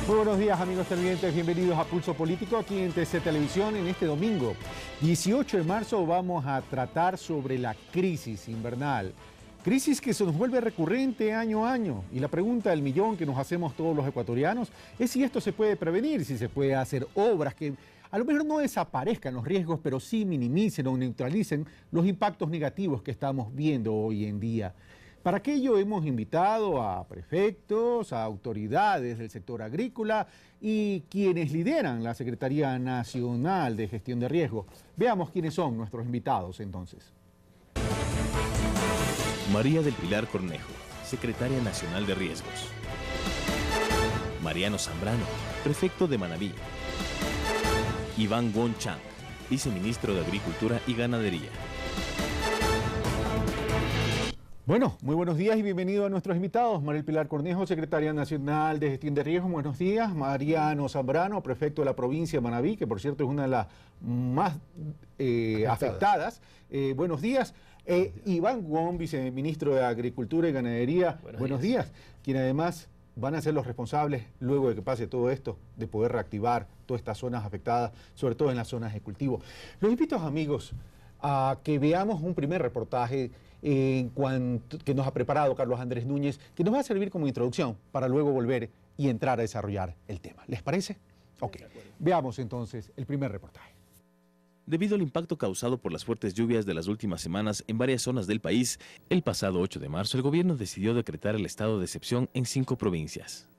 Muy buenos días, amigos televidentes, bienvenidos a Pulso Político aquí en TC Televisión. En este domingo, 18 de marzo, vamos a tratar sobre la crisis invernal. Crisis que se nos vuelve recurrente año a año. Y la pregunta del millón que nos hacemos todos los ecuatorianos es si esto se puede prevenir, si se puede hacer obras que a lo mejor no desaparezcan los riesgos, pero sí minimicen o neutralicen los impactos negativos que estamos viendo hoy en día. Para aquello hemos invitado a prefectos, a autoridades del sector agrícola y quienes lideran la Secretaría Nacional de Gestión de Riesgo. Veamos quiénes son nuestros invitados entonces. María del Pilar Cornejo, Secretaria Nacional de Riesgos. Mariano Zambrano, Prefecto de Manabí. Iván Won Chang, Viceministro de Agricultura y Ganadería. Bueno, muy buenos días y bienvenido a nuestros invitados. María del Pilar Cornejo, Secretaria Nacional de Gestión de Riesgos, buenos días. Mariano Zambrano, Prefecto de la provincia de Manabí, que por cierto es una de las más afectadas. Buenos días. Iván Won, Viceministro de Agricultura y Ganadería, buenos días. Quien además van a ser los responsables, luego de que pase todo esto, de poder reactivar todas estas zonas afectadas, sobre todo en las zonas de cultivo. Los invito, amigos, a que veamos un primer reportaje que nos ha preparado Carlos Andrés Núñez, que nos va a servir como introducción para luego volver y entrar a desarrollar el tema. ¿Les parece? Ok, veamos entonces el primer reportaje. Debido al impacto causado por las fuertes lluvias de las últimas semanas en varias zonas del país, el pasado 8 de marzo el gobierno decidió decretar el estado de excepción en 5 provincias: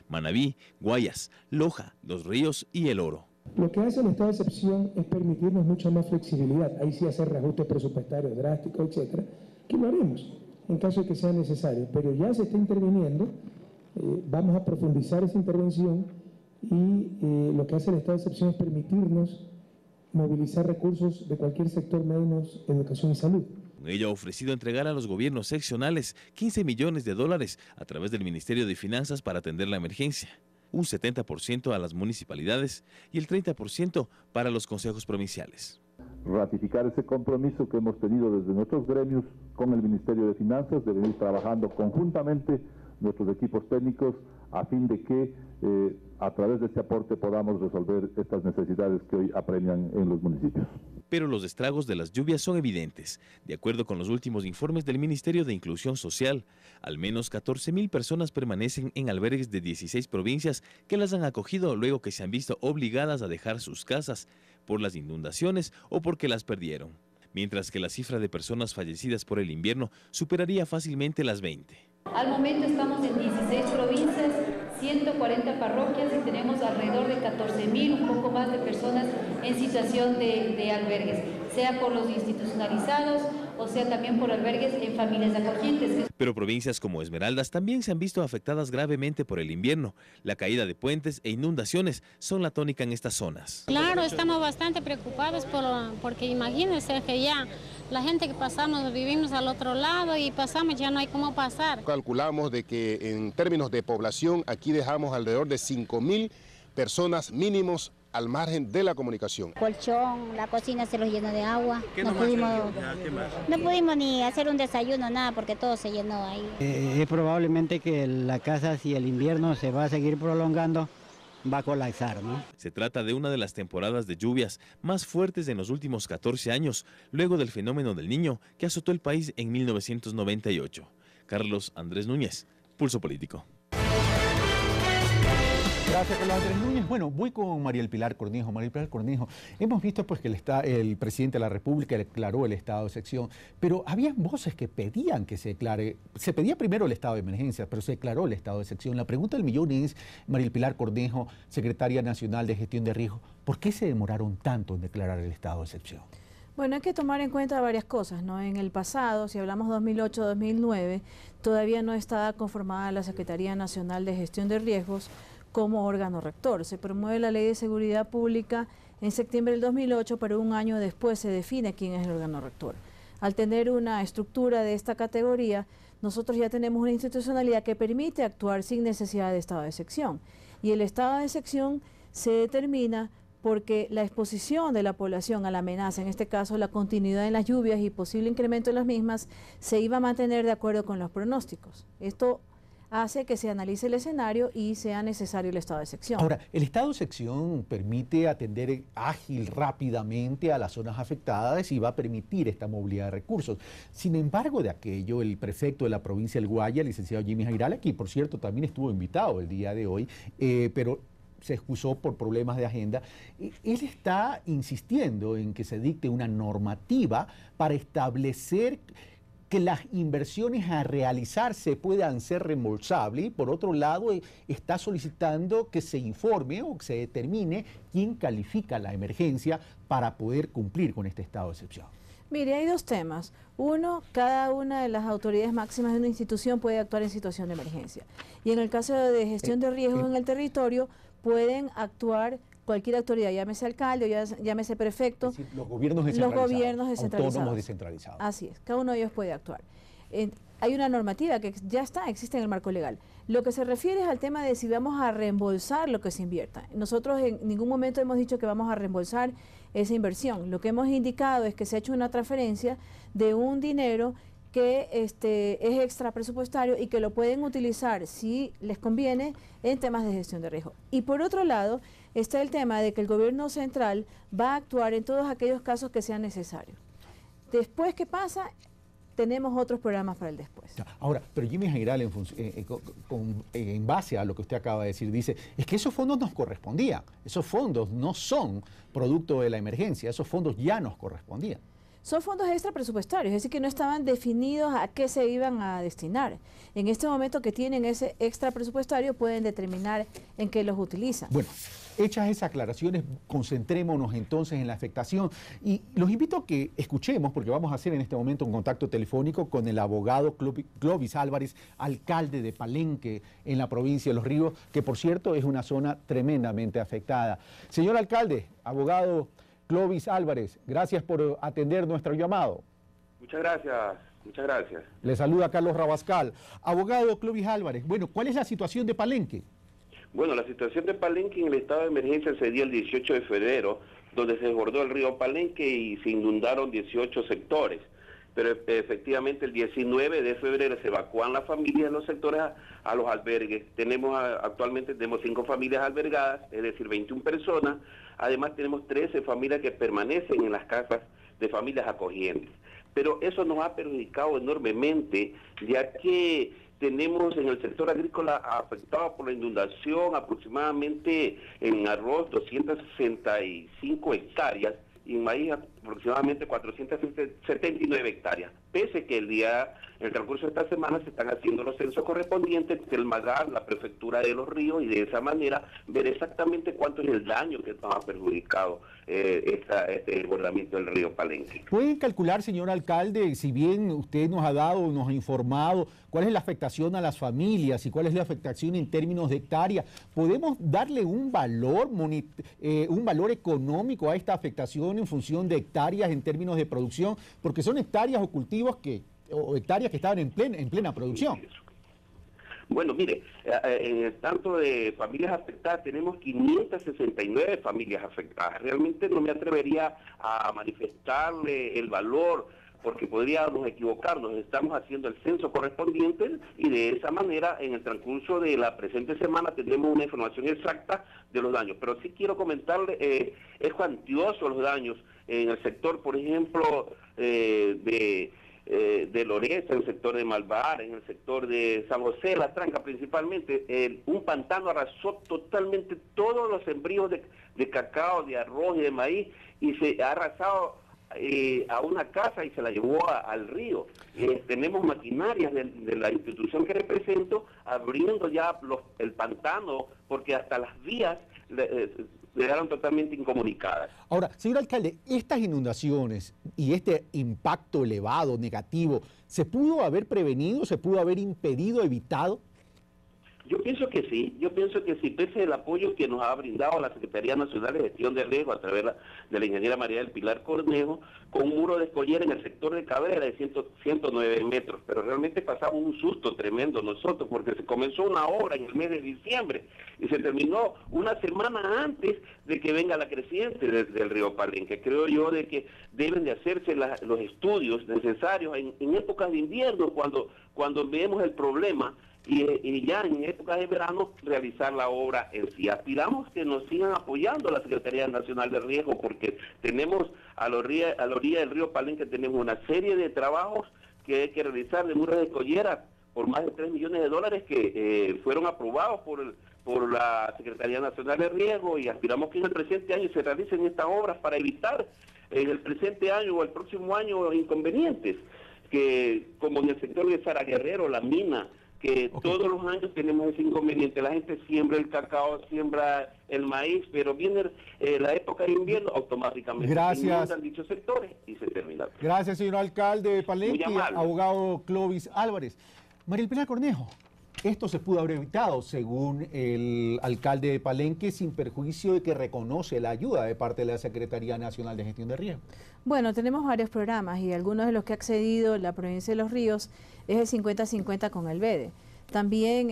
Manabí, Guayas, Loja, Los Ríos y El Oro. Lo que hace el estado de excepción es permitirnos mucha más flexibilidad, ahí sí hacer reajustes presupuestarios drásticos, etcétera, que lo haremos en caso de que sea necesario, pero ya se está interviniendo, vamos a profundizar esa intervención y lo que hace el estado de excepción es permitirnos movilizar recursos de cualquier sector menos educación y salud. Ella ha ofrecido entregar a los gobiernos seccionales 15 millones de dólares a través del Ministerio de Finanzas para atender la emergencia, un 70% a las municipalidades y el 30% para los consejos provinciales. Ratificar ese compromiso que hemos tenido desde nuestros gremios con el Ministerio de Finanzas, de venir trabajando conjuntamente nuestros equipos técnicos a fin de que a través de este aporte podamos resolver estas necesidades que hoy apremian en los municipios. Pero los estragos de las lluvias son evidentes. De acuerdo con los últimos informes del Ministerio de Inclusión Social, al menos 14.000 personas permanecen en albergues de 16 provincias que las han acogido luego que se han visto obligadas a dejar sus casas por las inundaciones o porque las perdieron, mientras que la cifra de personas fallecidas por el invierno superaría fácilmente las 20. Al momento estamos en 16 provincias, 140 parroquias y tenemos alrededor de 14.000, un poco más de personas en situación de albergues, sea por los institucionalizados o sea también por albergues en familias acogientes. Pero provincias como Esmeraldas también se han visto afectadas gravemente por el invierno. La caída de puentes e inundaciones son la tónica en estas zonas. Claro, estamos bastante preocupados porque imagínense que ya la gente que pasamos, vivimos al otro lado y pasamos, ya no hay cómo pasar. Calculamos de que en términos de población aquí dejamos alrededor de 5.000 personas mínimos al margen de la comunicación. Colchón, la cocina se los llenó de agua. No pudimos ni hacer un desayuno, nada, porque todo se llenó ahí. Es probablemente que la casa, si el invierno se va a seguir prolongando, va a colapsar, ¿no? Se trata de una de las temporadas de lluvias más fuertes en los últimos 14 años, luego del fenómeno del Niño que azotó el país en 1998. Carlos Andrés Núñez, Pulso Político. Gracias, Carlos Andrés Núñez. Bueno, voy con María del Pilar Cornejo. María del Pilar Cornejo, hemos visto pues que el presidente de la República declaró el estado de excepción, pero había voces que pedían que se declare. Se pedía primero el estado de emergencia, pero se declaró el estado de excepción. La pregunta del millón es, María del Pilar Cornejo, Secretaria Nacional de Gestión de Riesgo, ¿por qué se demoraron tanto en declarar el estado de excepción? Bueno, hay que tomar en cuenta varias cosas, ¿no? En el pasado, si hablamos 2008-2009, todavía no estaba conformada la Secretaría Nacional de Gestión de Riesgos como órgano rector. Se promueve la Ley de Seguridad Pública en septiembre del 2008, pero un año después se define quién es el órgano rector. Al tener una estructura de esta categoría, nosotros ya tenemos una institucionalidad que permite actuar sin necesidad de estado de excepción. Y el estado de excepción se determina porque la exposición de la población a la amenaza, en este caso la continuidad en las lluvias y posible incremento en las mismas, se iba a mantener de acuerdo con los pronósticos. Esto hace que se analice el escenario y sea necesario el estado de excepción. Ahora, el estado de excepción permite atender ágil, rápidamente a las zonas afectadas y va a permitir esta movilidad de recursos. Sin embargo, de aquello, el prefecto de la provincia del Guaya, el licenciado Jimmy Jairala, que por cierto también estuvo invitado el día de hoy, pero se excusó por problemas de agenda, él está insistiendo en que se dicte una normativa para establecer que las inversiones a realizarse puedan ser reembolsables y por otro lado está solicitando que se informe o que se determine quién califica la emergencia para poder cumplir con este estado de excepción. Mire, hay dos temas. Uno, cada una de las autoridades máximas de una institución puede actuar en situación de emergencia. Y en el caso de gestión de riesgos en el territorio, pueden actuar cualquier autoridad, llámese alcalde o llámese prefecto. Es decir, los gobiernos descentralizados, autónomos descentralizados. Así es, cada uno de ellos puede actuar. Hay una normativa que ya existe en el marco legal. Lo que se refiere es al tema de si vamos a reembolsar lo que se invierta. Nosotros en ningún momento hemos dicho que vamos a reembolsar esa inversión. Lo que hemos indicado es que se ha hecho una transferencia de un dinero que es extra presupuestario y que lo pueden utilizar si les conviene en temas de gestión de riesgo. Y por otro lado está el tema de que el gobierno central va a actuar en todos aquellos casos que sean necesarios. Después, ¿qué pasa? Tenemos otros programas para el después. Ahora, pero Jimmy Jairala, en base a lo que usted acaba de decir, dice, es que esos fondos nos correspondían, esos fondos no son producto de la emergencia, esos fondos ya nos correspondían. Son fondos extra presupuestarios, es decir, que no estaban definidos a qué se iban a destinar. En este momento que tienen ese extra presupuestario pueden determinar en qué los utilizan. Bueno, hechas esas aclaraciones, concentrémonos entonces en la afectación y los invito a que escuchemos, porque vamos a hacer en este momento un contacto telefónico con el abogado Clovis Álvarez, alcalde de Palenque en la provincia de Los Ríos, que por cierto es una zona tremendamente afectada. Señor alcalde, abogado Clovis Álvarez, gracias por atender nuestro llamado. Muchas gracias, muchas gracias. Le saluda Carlos Rabascal. Abogado Clovis Álvarez, bueno, ¿cuál es la situación de Palenque? Bueno, la situación de Palenque en el estado de emergencia se dio el 18 de febrero, donde se desbordó el río Palenque y se inundaron 18 sectores. Pero efectivamente el 19 de febrero se evacúan las familias de los sectores a los albergues. Actualmente tenemos 5 familias albergadas, es decir, 21 personas. Además tenemos 13 familias que permanecen en las casas de familias acogientes. Pero eso nos ha perjudicado enormemente, ya que tenemos en el sector agrícola afectado por la inundación aproximadamente en arroz 265 hectáreas y en maíz aproximadamente 479 hectáreas. Pese que en el transcurso de esta semana se están haciendo los censos correspondientes del MAGAR, la Prefectura de Los Ríos, y de esa manera ver exactamente cuánto es el daño que nos ha perjudicado este desbordamiento del río Palenque. ¿Pueden calcular, señor alcalde, si bien usted nos ha informado cuál es la afectación a las familias y cuál es la afectación en términos de hectáreas, podemos darle un valor económico a esta afectación en función de hectáreas en términos de producción? Porque son hectáreas o cultivos o hectáreas que estaban en plena producción. Bueno, mire, en el tanto de familias afectadas tenemos 569 familias afectadas. Realmente no me atrevería a manifestarle el valor porque podríamos equivocarnos. Estamos haciendo el censo correspondiente y de esa manera en el transcurso de la presente semana tendremos una información exacta de los daños. Pero sí quiero comentarle, es cuantioso los daños en el sector, por ejemplo, de Loreza, en el sector de Malvar, en el sector de San José, La Tranca principalmente. Un pantano arrasó totalmente todos los sembríos de cacao, de arroz y de maíz y se ha arrasado a una casa y se la llevó al río. Tenemos maquinarias de la institución que represento abriendo ya el pantano porque hasta las vías quedaron totalmente incomunicadas. Ahora, señor alcalde, estas inundaciones y este impacto elevado, negativo, ¿se pudo haber prevenido, se pudo haber impedido, evitado? Yo pienso que sí, pese al apoyo que nos ha brindado la Secretaría Nacional de Gestión de Riesgo a través de la ingeniera María del Pilar Cornejo, con un muro de escollera en el sector de Cabrera de 109 metros, pero realmente pasamos un susto tremendo nosotros, porque se comenzó una obra en el mes de diciembre y se terminó una semana antes de que venga la creciente del río Palenque. Creo yo de que deben de hacerse los estudios necesarios en épocas de invierno, cuando vemos el problema. y ya en época de verano realizar la obra en sí. Aspiramos que nos sigan apoyando la Secretaría Nacional de Riesgo, porque tenemos a la orilla del río Palenque tenemos una serie de trabajos que hay que realizar de muros de collera por más de 3 millones de dólares que fueron aprobados por la Secretaría Nacional de Riesgo, y aspiramos que en el presente año se realicen estas obras para evitar en el presente año o el próximo año inconvenientes, que como en el sector de Sara Guerrero, la mina, que todos los años tenemos ese inconveniente. La gente siembra el cacao, siembra el maíz, pero viene la época de invierno, automáticamente se inundan dichos sectores y se termina. Gracias, señor alcalde de Palenque, abogado Clovis Álvarez. María Pilar Cornejo, esto se pudo haber evitado, según el alcalde de Palenque, sin perjuicio de que reconoce la ayuda de parte de la Secretaría Nacional de Gestión de Riesgo. Bueno, tenemos varios programas y algunos de los que ha accedido la provincia de Los Ríos es el 50-50 con el BEDE. También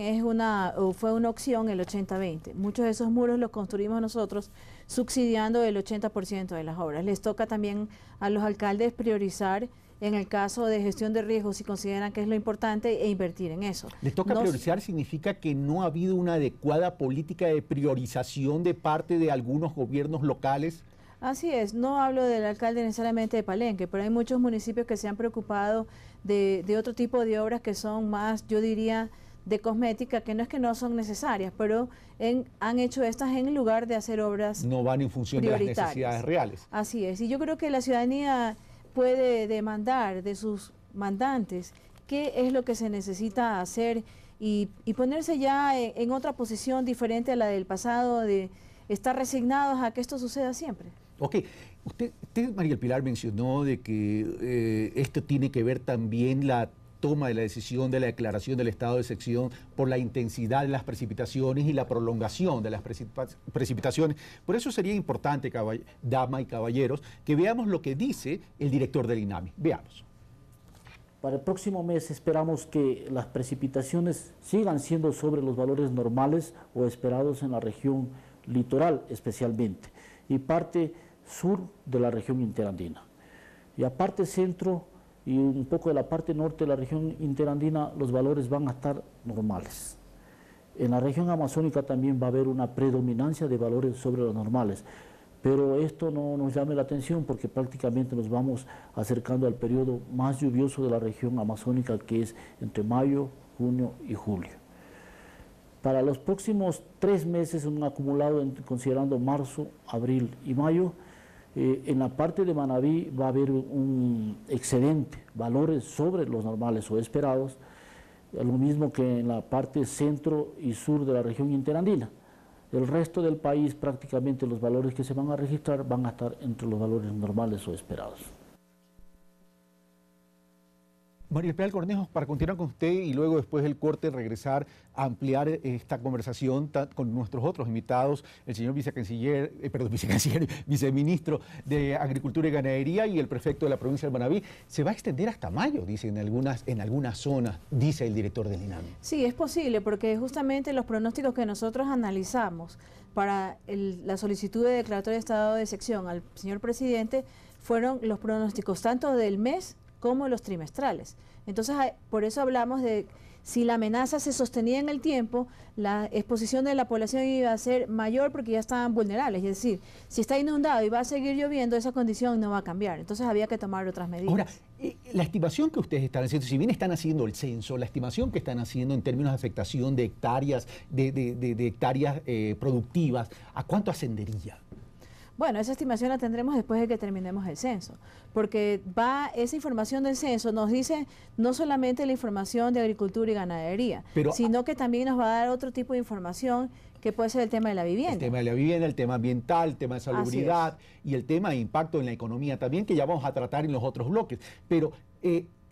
fue una opción el 80-20. Muchos de esos muros los construimos nosotros subsidiando el 80% de las obras. Les toca también a los alcaldes priorizar en el caso de gestión de riesgos si consideran que es lo importante e invertir en eso. ¿Les toca priorizar? ¿Significa que no ha habido una adecuada política de priorización de parte de algunos gobiernos locales? Así es, no hablo del alcalde necesariamente de Palenque, pero hay muchos municipios que se han preocupado de otro tipo de obras que son más, yo diría, de cosmética, que no es que no son necesarias, pero han hecho estas en lugar de hacer obras no van en función de las necesidades reales. Así es, y yo creo que la ciudadanía puede demandar de sus mandantes qué es lo que se necesita hacer y ponerse ya en otra posición diferente a la del pasado, de estar resignados a que esto suceda siempre. Ok, usted María Pilar, mencionó de que esto tiene que ver también la toma de la decisión de la declaración del estado de excepción por la intensidad de las precipitaciones y la prolongación de las precipitaciones. Por eso sería importante, damas y caballeros, que veamos lo que dice el director del INAMI. Veamos. Para el próximo mes esperamos que las precipitaciones sigan siendo sobre los valores normales o esperados en la región litoral especialmente, y parte sur de la región interandina. Y aparte centro y un poco de la parte norte de la región interandina, los valores van a estar normales. En la región amazónica también va a haber una predominancia de valores sobre los normales, pero esto no nos llame la atención porque prácticamente nos vamos acercando al periodo más lluvioso de la región amazónica, que es entre mayo, junio y julio. Para los próximos 3 meses, un acumulado considerando marzo, abril y mayo, en la parte de Manabí va a haber un excedente, valores sobre los normales o esperados, lo mismo que en la parte centro y sur de la región interandina. El resto del país, prácticamente los valores que se van a registrar van a estar entre los valores normales o esperados. María Pilar Cornejo, para continuar con usted y luego después del corte regresar a ampliar esta conversación con nuestros otros invitados, el señor viceministro de Agricultura y Ganadería y el prefecto de la provincia del Manabí. Se va a extender hasta mayo, dice en algunas zonas, dice el director del INAMI. Sí, es posible, porque justamente los pronósticos que nosotros analizamos para la solicitud de declaratoria de estado de excepción al señor presidente fueron los pronósticos tanto del mes como los trimestrales. Entonces, por eso hablamos de si la amenaza se sostenía en el tiempo, la exposición de la población iba a ser mayor porque ya estaban vulnerables. Es decir, si está inundado y va a seguir lloviendo, esa condición no va a cambiar. Entonces, había que tomar otras medidas. Ahora, la estimación que ustedes están haciendo, si bien están haciendo el censo, la estimación que están haciendo en términos de afectación de hectáreas, de hectáreas productivas, ¿a cuánto ascendería? Bueno, esa estimación la tendremos después de que terminemos el censo, porque esa información del censo nos dice no solamente la información de agricultura y ganadería, sino que también nos va a dar otro tipo de información que puede ser el tema de la vivienda. El tema de la vivienda, el tema ambiental, el tema de salubridad y el tema de impacto en la economía también, que ya vamos a tratar en los otros bloques. Pero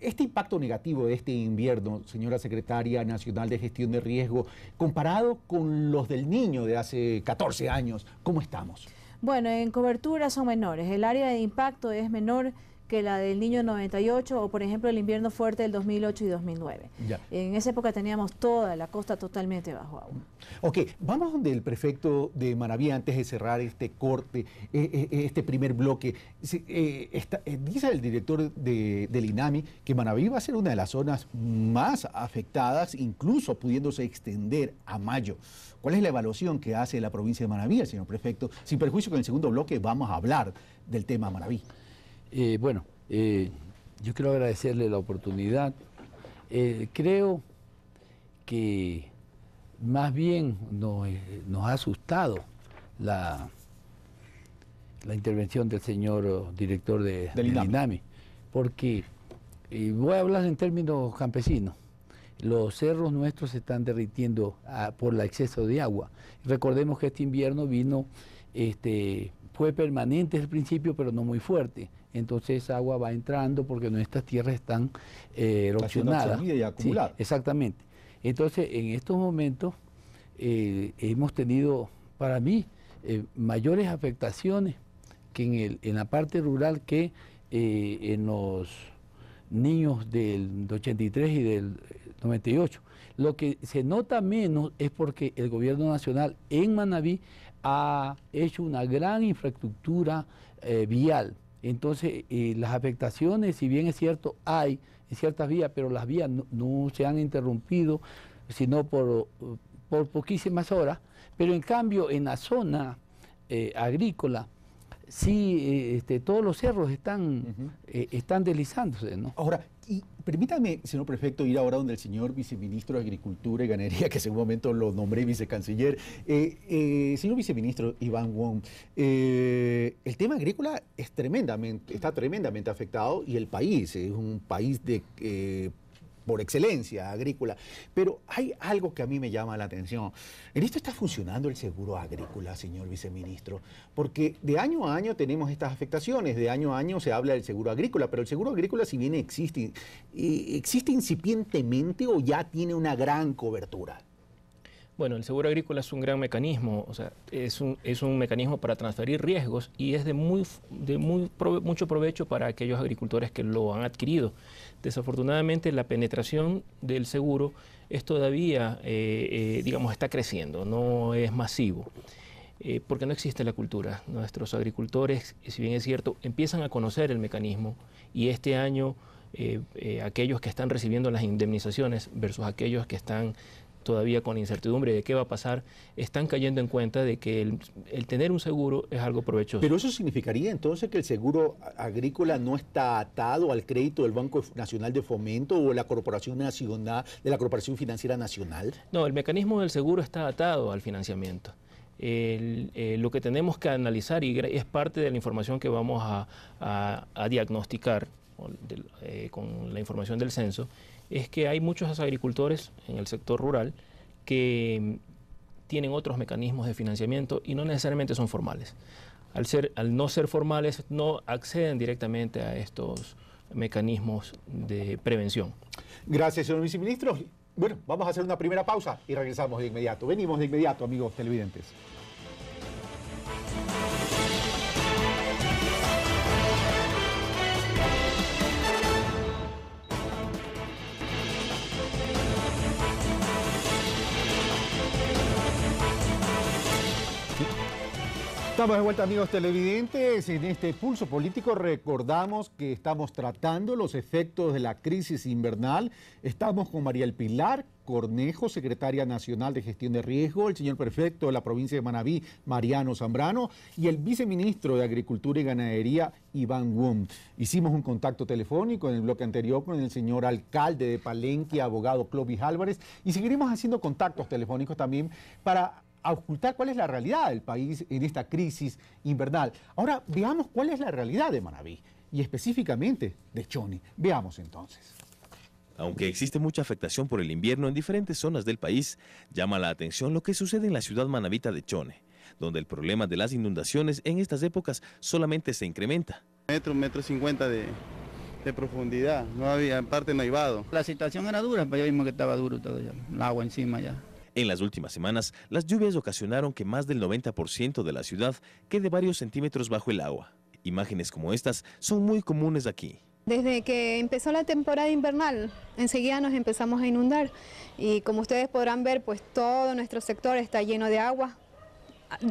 este impacto negativo de este invierno, señora Secretaria Nacional de Gestión de Riesgo, comparado con los del Niño de hace 14 años, ¿cómo estamos? Bueno, en cobertura son menores. El área de impacto es menor que la del Niño 98 o, por ejemplo, el invierno fuerte del 2008 y 2009. Ya. En esa época teníamos toda la costa totalmente bajo agua. Ok, vamos donde el prefecto de Manabí antes de cerrar este corte, este primer bloque. Dice el director del INAMI que Manabí va a ser una de las zonas más afectadas, incluso pudiéndose extender a mayo. ¿Cuál es la evaluación que hace la provincia de Manabí, señor prefecto? Sin perjuicio que en el segundo bloque vamos a hablar del tema Manabí. Yo quiero agradecerle la oportunidad. Creo que más bien nos ha asustado la intervención del señor director del INAMI, porque voy a hablar en términos campesinos. Los cerros nuestros se están derritiendo por el exceso de agua. Recordemos que este invierno fue permanente al principio, pero no muy fuerte. Entonces esa agua va entrando porque nuestras tierras están erosionadas. Y acumuladas. Sí, exactamente. Entonces en estos momentos hemos tenido, para mí, mayores afectaciones que en la parte rural que en los niños del 83 y del 98. Lo que se nota menos es porque el gobierno nacional en Manabí ha hecho una gran infraestructura vial. Entonces las afectaciones, si bien es cierto, hay en ciertas vías, pero las vías no se han interrumpido, sino por poquísimas horas. Pero en cambio en la zona agrícola, sí, todos los cerros están deslizándose, ¿no? Ahora, y permítame, señor prefecto, ir ahora donde el señor viceministro de Agricultura y Ganadería, que en un momento lo nombré vicecanciller. Señor viceministro Iván Wong, el tema agrícola está tremendamente afectado y el país es un país por excelencia agrícola, pero hay algo que a mí me llama la atención. En esto está funcionando el seguro agrícola, señor viceministro, porque de año a año tenemos estas afectaciones, de año a año se habla del seguro agrícola, pero el seguro agrícola, si bien existe incipientemente o ya tiene una gran cobertura. Bueno, el seguro agrícola es un gran mecanismo, o sea, es un mecanismo para transferir riesgos y es de mucho provecho para aquellos agricultores que lo han adquirido. Desafortunadamente, la penetración del seguro es todavía, digamos, está creciendo, no es masivo, porque no existe la cultura. Nuestros agricultores, si bien es cierto, empiezan a conocer el mecanismo y este año aquellos que están recibiendo las indemnizaciones versus aquellos que están todavía con incertidumbre de qué va a pasar, están cayendo en cuenta de que el tener un seguro es algo provechoso. Pero eso significaría entonces que el seguro agrícola no está atado al crédito del Banco Nacional de Fomento o de la Corporación Nacional, de la Corporación Financiera Nacional. No, el mecanismo del seguro está atado al financiamiento. Lo que tenemos que analizar, y es parte de la información que vamos a diagnosticar con la información del censo, es que hay muchos agricultores en el sector rural que tienen otros mecanismos de financiamiento y no necesariamente son formales. Al no ser formales, no acceden directamente a estos mecanismos de prevención. Gracias, señor viceministro. Bueno, vamos a hacer una primera pausa y regresamos de inmediato. Venimos de inmediato, amigos televidentes. Estamos de vuelta, amigos televidentes. En este pulso político recordamos que estamos tratando los efectos de la crisis invernal. Estamos con María El Pilar Cornejo, secretaria nacional de gestión de riesgo, el señor prefecto de la provincia de Manabí, Mariano Zambrano, y el viceministro de Agricultura y Ganadería, Iván Wong. Hicimos un contacto telefónico en el bloque anterior con el señor alcalde de Palenque, abogado Clovis Álvarez, y seguiremos haciendo contactos telefónicos también para ocultar cuál es la realidad del país en esta crisis invernal. Ahora veamos cuál es la realidad de Manabí y específicamente de Chone. Veamos entonces. Aunque existe mucha afectación por el invierno en diferentes zonas del país, llama la atención lo que sucede en la ciudad manabita de Chone, donde el problema de las inundaciones en estas épocas solamente se incrementa. Metro 50 de profundidad, no había, en parte no hay vado. La situación era dura, pero ya vimos que estaba duro todo ya, el agua encima ya. En las últimas semanas, las lluvias ocasionaron que más del 90% de la ciudad quede varios centímetros bajo el agua. Imágenes como estas son muy comunes aquí. Desde que empezó la temporada invernal, enseguida nos empezamos a inundar y como ustedes podrán ver, pues todo nuestro sector está lleno de agua,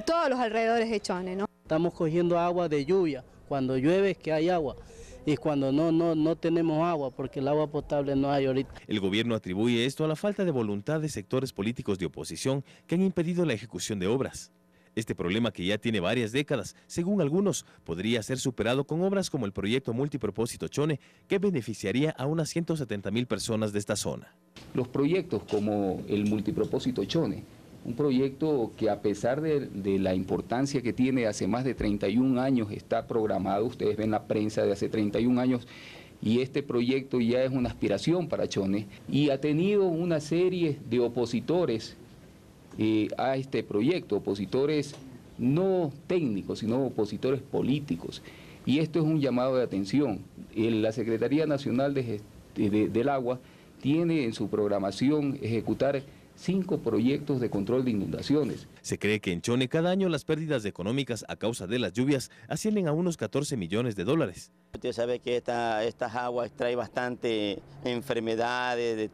todos los alrededores de Chone, ¿no? Estamos cogiendo agua de lluvia, cuando llueve es que hay agua y cuando no tenemos agua porque el agua potable no hay ahorita. El gobierno atribuye esto a la falta de voluntad de sectores políticos de oposición que han impedido la ejecución de obras. Este problema, que ya tiene varias décadas, según algunos, podría ser superado con obras como el proyecto multipropósito Chone, que beneficiaría a unas 170.000 personas de esta zona. Los proyectos como el multipropósito Chone, un proyecto que a pesar de la importancia que tiene, hace más de 31 años está programado, ustedes ven la prensa de hace 31 años, y este proyecto ya es una aspiración para Chone, y ha tenido una serie de opositores a este proyecto, opositores no técnicos, sino opositores políticos. Y esto es un llamado de atención. La Secretaría Nacional del Agua tiene en su programación ejecutar 5 proyectos de control de inundaciones. Se cree que en Chone cada año las pérdidas económicas a causa de las lluvias ascienden a unos 14 millones de dólares. Usted sabe que estas aguas traen bastante enfermedades,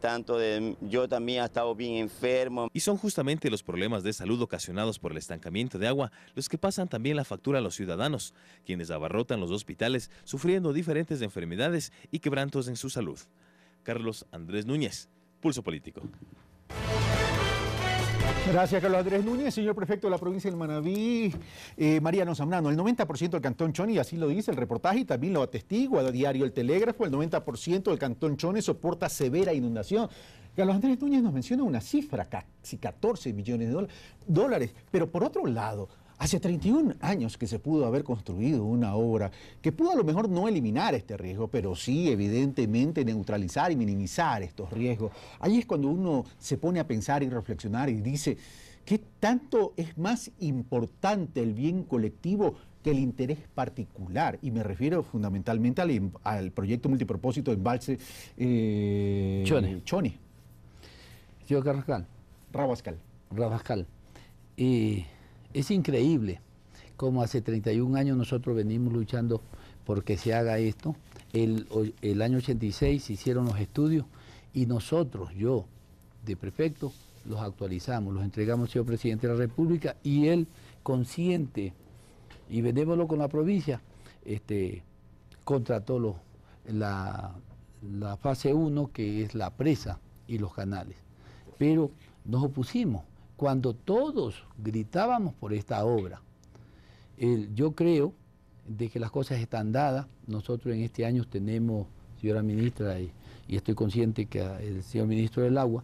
yo también he estado bien enfermo. Y son justamente los problemas de salud ocasionados por el estancamiento de agua los que pasan también la factura a los ciudadanos, quienes abarrotan los hospitales sufriendo diferentes enfermedades y quebrantos en su salud. Carlos Andrés Núñez, Pulso Político. Gracias, Carlos Andrés Núñez. Señor prefecto de la provincia del Manabí, Mariano Zambrano, el 90% del Cantón Chone, y así lo dice el reportaje y también lo atestigua a diario El Telégrafo, el 90% del Cantón Chone soporta severa inundación. Carlos Andrés Núñez nos menciona una cifra, casi 14 millones de dólares, pero por otro lado, hace 31 años que se pudo haber construido una obra que pudo a lo mejor no eliminar este riesgo, pero sí evidentemente neutralizar y minimizar estos riesgos. Ahí es cuando uno se pone a pensar y reflexionar y dice, ¿qué tanto es más importante el bien colectivo que el interés particular? Y me refiero fundamentalmente al proyecto multipropósito de embalse Chone. Señor Carrascal. Rabascal. Es increíble cómo hace 31 años nosotros venimos luchando por que se haga esto. El año 86 se hicieron los estudios y nosotros, yo, de prefecto, los actualizamos, los entregamos al señor presidente de la República y él, consciente y vendémoslo con la provincia, contrató la fase 1, que es la presa y los canales. Pero nos opusimos cuando todos gritábamos por esta obra. Yo creo de que las cosas están dadas. Nosotros en este año tenemos, señora ministra, y estoy consciente que el señor ministro del Agua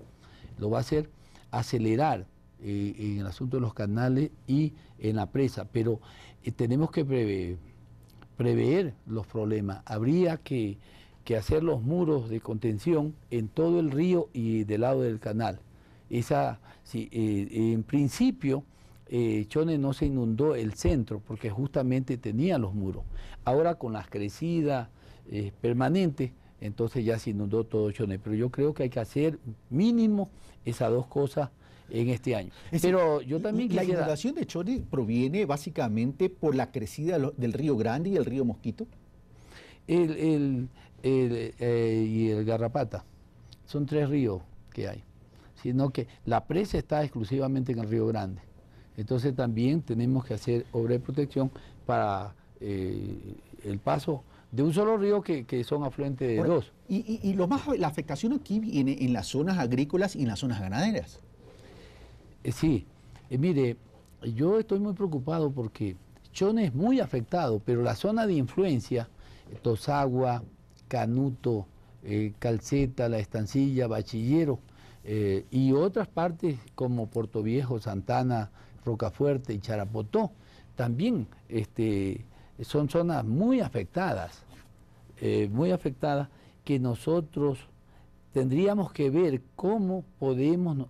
lo va a hacer, acelerar en el asunto de los canales y en la presa, pero tenemos que prever los problemas. Habría que hacer los muros de contención en todo el río y del lado del canal. En principio, Chone no se inundó el centro porque justamente tenía los muros. Ahora con las crecidas permanentes, entonces ya se inundó todo Chone. Pero yo creo que hay que hacer mínimo esas dos cosas en este año. Pero yo también quisiera... ¿La inundación de Chone proviene básicamente por la crecida del río Grande y el río Mosquito? Y el Garrapata. Son 3 ríos que hay. Sino que la presa está exclusivamente en el Río Grande. Entonces también tenemos que hacer obra de protección para el paso de un solo río que son afluentes de 2. Y la afectación aquí viene en las zonas agrícolas y en las zonas ganaderas. Sí, mire, yo estoy muy preocupado porque Chone es muy afectado, pero la zona de influencia, Tosagua, Canuto, Calceta, La Estancilla, Bachillero, y otras partes como Puerto Viejo, Santana, Rocafuerte y Charapotó, también son zonas muy afectadas que nosotros tendríamos que ver cómo podemos,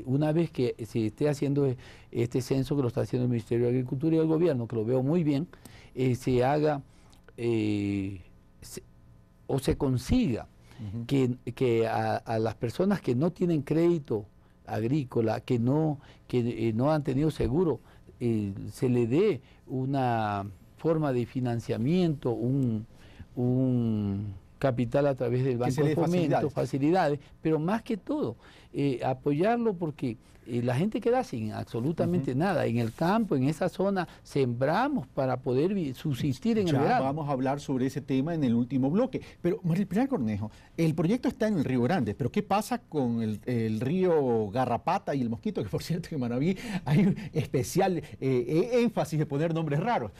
una vez que se esté haciendo este censo que lo está haciendo el Ministerio de Agricultura y el Gobierno, que lo veo muy bien, se haga o se consiga que a las personas que no tienen crédito agrícola, que no han tenido seguro, se le dé forma de financiamiento, un capital a través del Banco de Fomento, facilidades, pero más que todo, apoyarlo porque la gente queda sin absolutamente nada. En el campo, en esa zona, sembramos para poder subsistir en el verano. Vamos a hablar sobre ese tema en el último bloque. Pero, María Pilar Cornejo, el proyecto está en el Río Grande, pero ¿qué pasa con el río Garrapata y el Mosquito? Que por cierto en Manabí hay un especial énfasis de poner nombres raros.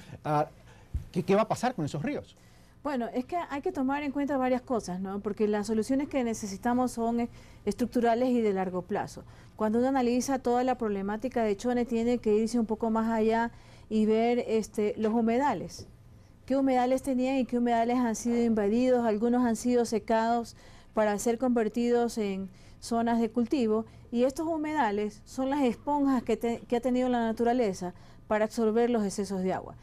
¿Qué va a pasar con esos ríos? Bueno, es que hay que tomar en cuenta varias cosas, ¿no? Porque las soluciones que necesitamos son estructurales y de largo plazo. Cuando uno analiza toda la problemática de Chone, tiene que irse un poco más allá y ver los humedales. ¿Qué humedales tenían y qué humedales han sido invadidos? Algunos han sido secados para ser convertidos en zonas de cultivo, y estos humedales son las esponjas que ha tenido la naturaleza para absorber los excesos de agua.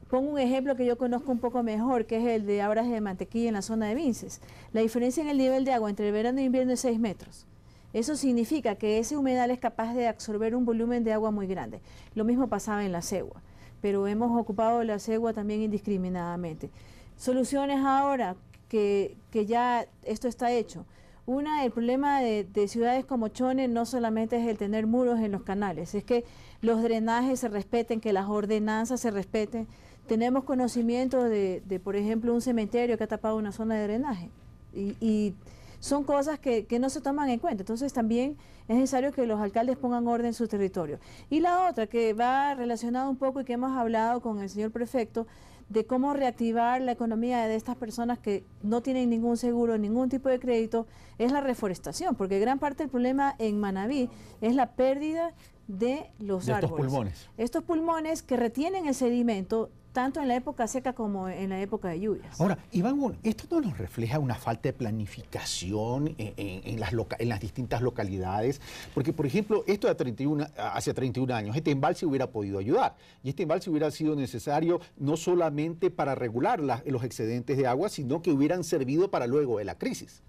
Pongo un ejemplo que yo conozco un poco mejor, que es el de Abras de Mantequilla en la zona de Vinces. La diferencia en el nivel de agua entre el verano y invierno es 6 metros. Eso significa que ese humedal es capaz de absorber un volumen de agua muy grande. Lo mismo pasaba en la Segua, pero hemos ocupado la Segua también indiscriminadamente. Soluciones ahora que ya esto está hecho. El problema de ciudades como Chone no solamente es el tener muros en los canales, es que los drenajes se respeten, que las ordenanzas se respeten. Tenemos conocimiento de por ejemplo, un cementerio que ha tapado una zona de drenaje. Y son cosas que no se toman en cuenta. Entonces también es necesario que los alcaldes pongan orden en su territorio. Y la otra, que va relacionada un poco y que hemos hablado con el señor prefecto, de cómo reactivar la economía de estas personas que no tienen ningún seguro, ningún tipo de crédito, es la reforestación, porque gran parte del problema en Manabí es la pérdida de los árboles. Estos pulmones. Estos pulmones que retienen el sedimento tanto en la época seca como en la época de lluvias. Ahora, Iván, ¿esto no nos refleja una falta de planificación en las distintas localidades? Porque, por ejemplo, esto hace 31 años, este embalse hubiera podido ayudar. Y este embalse hubiera sido necesario no solamente para regular los excedentes de agua, sino que hubieran servido para luego de la crisis.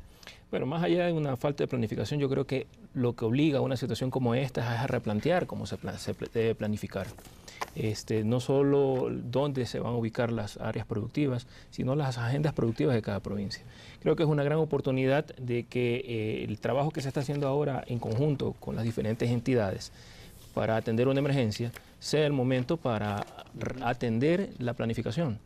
Bueno, más allá de una falta de planificación, yo creo que lo que obliga a una situación como esta es a replantear cómo se debe planificar. No solo dónde se van a ubicar las áreas productivas, sino las agendas productivas de cada provincia. Creo que es una gran oportunidad de que el trabajo que se está haciendo ahora en conjunto con las diferentes entidades para atender una emergencia sea el momento para atender la planificación.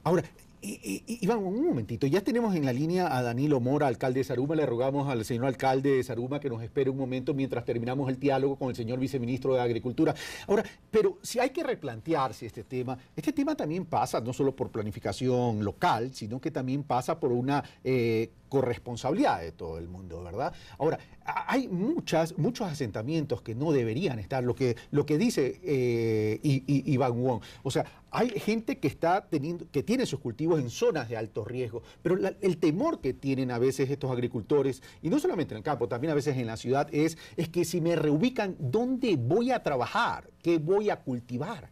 Ahora, Iván, un momentito, ya tenemos en la línea a Danilo Mora, alcalde de Zaruma. Le rogamos al señor alcalde de Zaruma que nos espere un momento mientras terminamos el diálogo con el señor viceministro de Agricultura. Ahora, pero si hay que replantearse este tema también pasa no solo por planificación local, sino que también pasa por una corresponsabilidad de todo el mundo, ¿verdad? Ahora, hay muchos asentamientos que no deberían estar, lo que dice Iván Wong. O sea, hay gente que tiene sus cultivos en zonas de alto riesgo, pero el temor que tienen a veces estos agricultores, y no solamente en el campo, también a veces en la ciudad, es que si me reubican, ¿dónde voy a trabajar? ¿Qué voy a cultivar?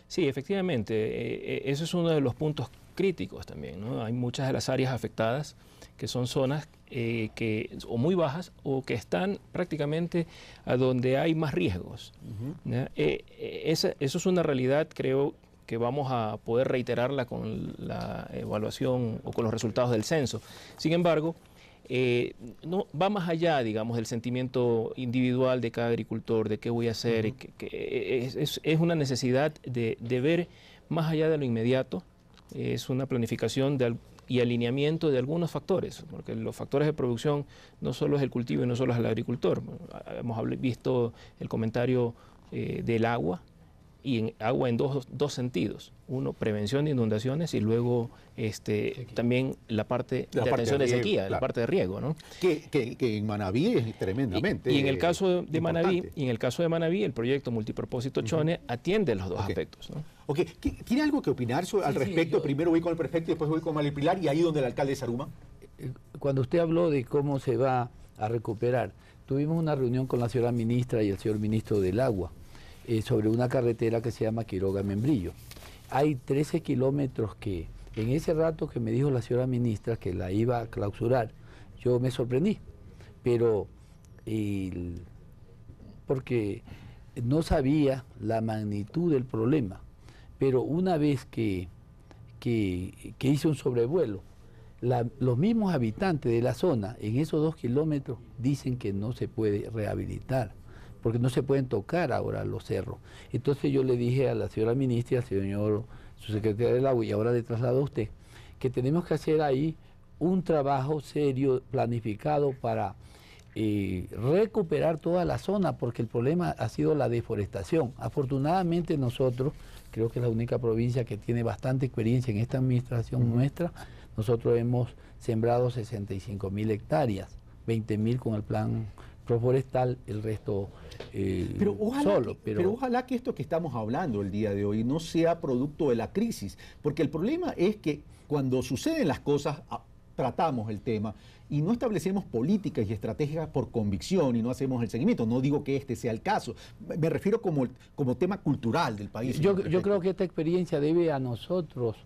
Sí, efectivamente, eso es uno de los puntos críticos también, ¿no? Hay muchas de las áreas afectadas que son zonas o muy bajas o que están prácticamente a donde hay más riesgos. Eso es una realidad, creo, que vamos a poder reiterarla con la evaluación o con los resultados del censo. Sin embargo, no va más allá, digamos, del sentimiento individual de cada agricultor, de qué voy a hacer. Es una necesidad de ver más allá de lo inmediato. Es una planificación y alineamiento de algunos factores, porque los factores de producción no solo es el cultivo y no solo es el agricultor. Hemos visto el comentario del agua, y agua en dos sentidos. Uno, prevención de inundaciones, y luego también la parte de atención de sequía, claro, la parte de riego, ¿no? Que en Manabí es tremendamente y en el caso de Manabí, el proyecto multipropósito Chone atiende los dos aspectos, ¿no? Okay. ¿Tiene algo que opinar al respecto? Primero voy con el prefecto y después voy con María Pilar, y ahí donde el alcalde de Zaruma. Cuando usted habló de cómo se va a recuperar, tuvimos una reunión con la señora ministra y el señor ministro del Agua sobre una carretera que se llama Quiroga-Membrillo. Hay 13 kilómetros que, en ese rato que me dijo la señora ministra que la iba a clausurar, yo me sorprendí, pero porque no sabía la magnitud del problema. pero una vez que hice un sobrevuelo, los mismos habitantes de la zona, en esos 2 kilómetros, dicen que no se puede rehabilitar, porque no se pueden tocar ahora los cerros. Entonces yo le dije a la señora ministra, al señor subsecretario del Agua, y ahora le traslado a usted, que tenemos que hacer ahí un trabajo serio, planificado para recuperar toda la zona, porque el problema ha sido la deforestación. Afortunadamente nosotros, creo que es la única provincia que tiene bastante experiencia en esta administración nuestra, nosotros hemos sembrado 65.000 hectáreas, 20.000 con el plan proforestal, el resto pero ojalá que esto que estamos hablando el día de hoy no sea producto de la crisis, porque el problema es que cuando suceden las cosas tratamos el tema y no establecemos políticas y estrategias por convicción y no hacemos el seguimiento. No digo que este sea el caso, me refiero como tema cultural del país. Yo creo que esta experiencia debe a nosotros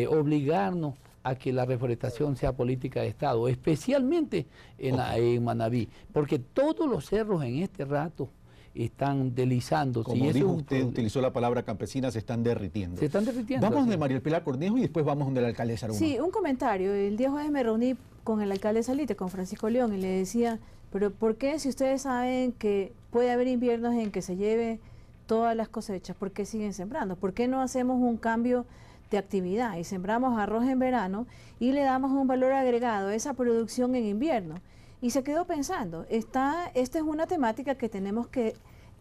obligarnos a que la reforestación sea política de Estado, especialmente en Manabí, porque todos los cerros en este rato están deslizándose. Como dijo usted, utilizó la palabra campesina, se están derritiendo. Se están derritiendo. Vamos donde María Pilar Cornejo y después vamos donde el alcalde de Saruma. Sí, un comentario. El día jueves me reuní con el alcalde de Salite, con Francisco León, y le decía, pero ¿por qué si ustedes saben que puede haber inviernos en que se lleve todas las cosechas, por qué siguen sembrando? ¿Por qué no hacemos un cambio de actividad y sembramos arroz en verano y le damos un valor agregado a esa producción en invierno? Y se quedó pensando, esta es una temática que tenemos que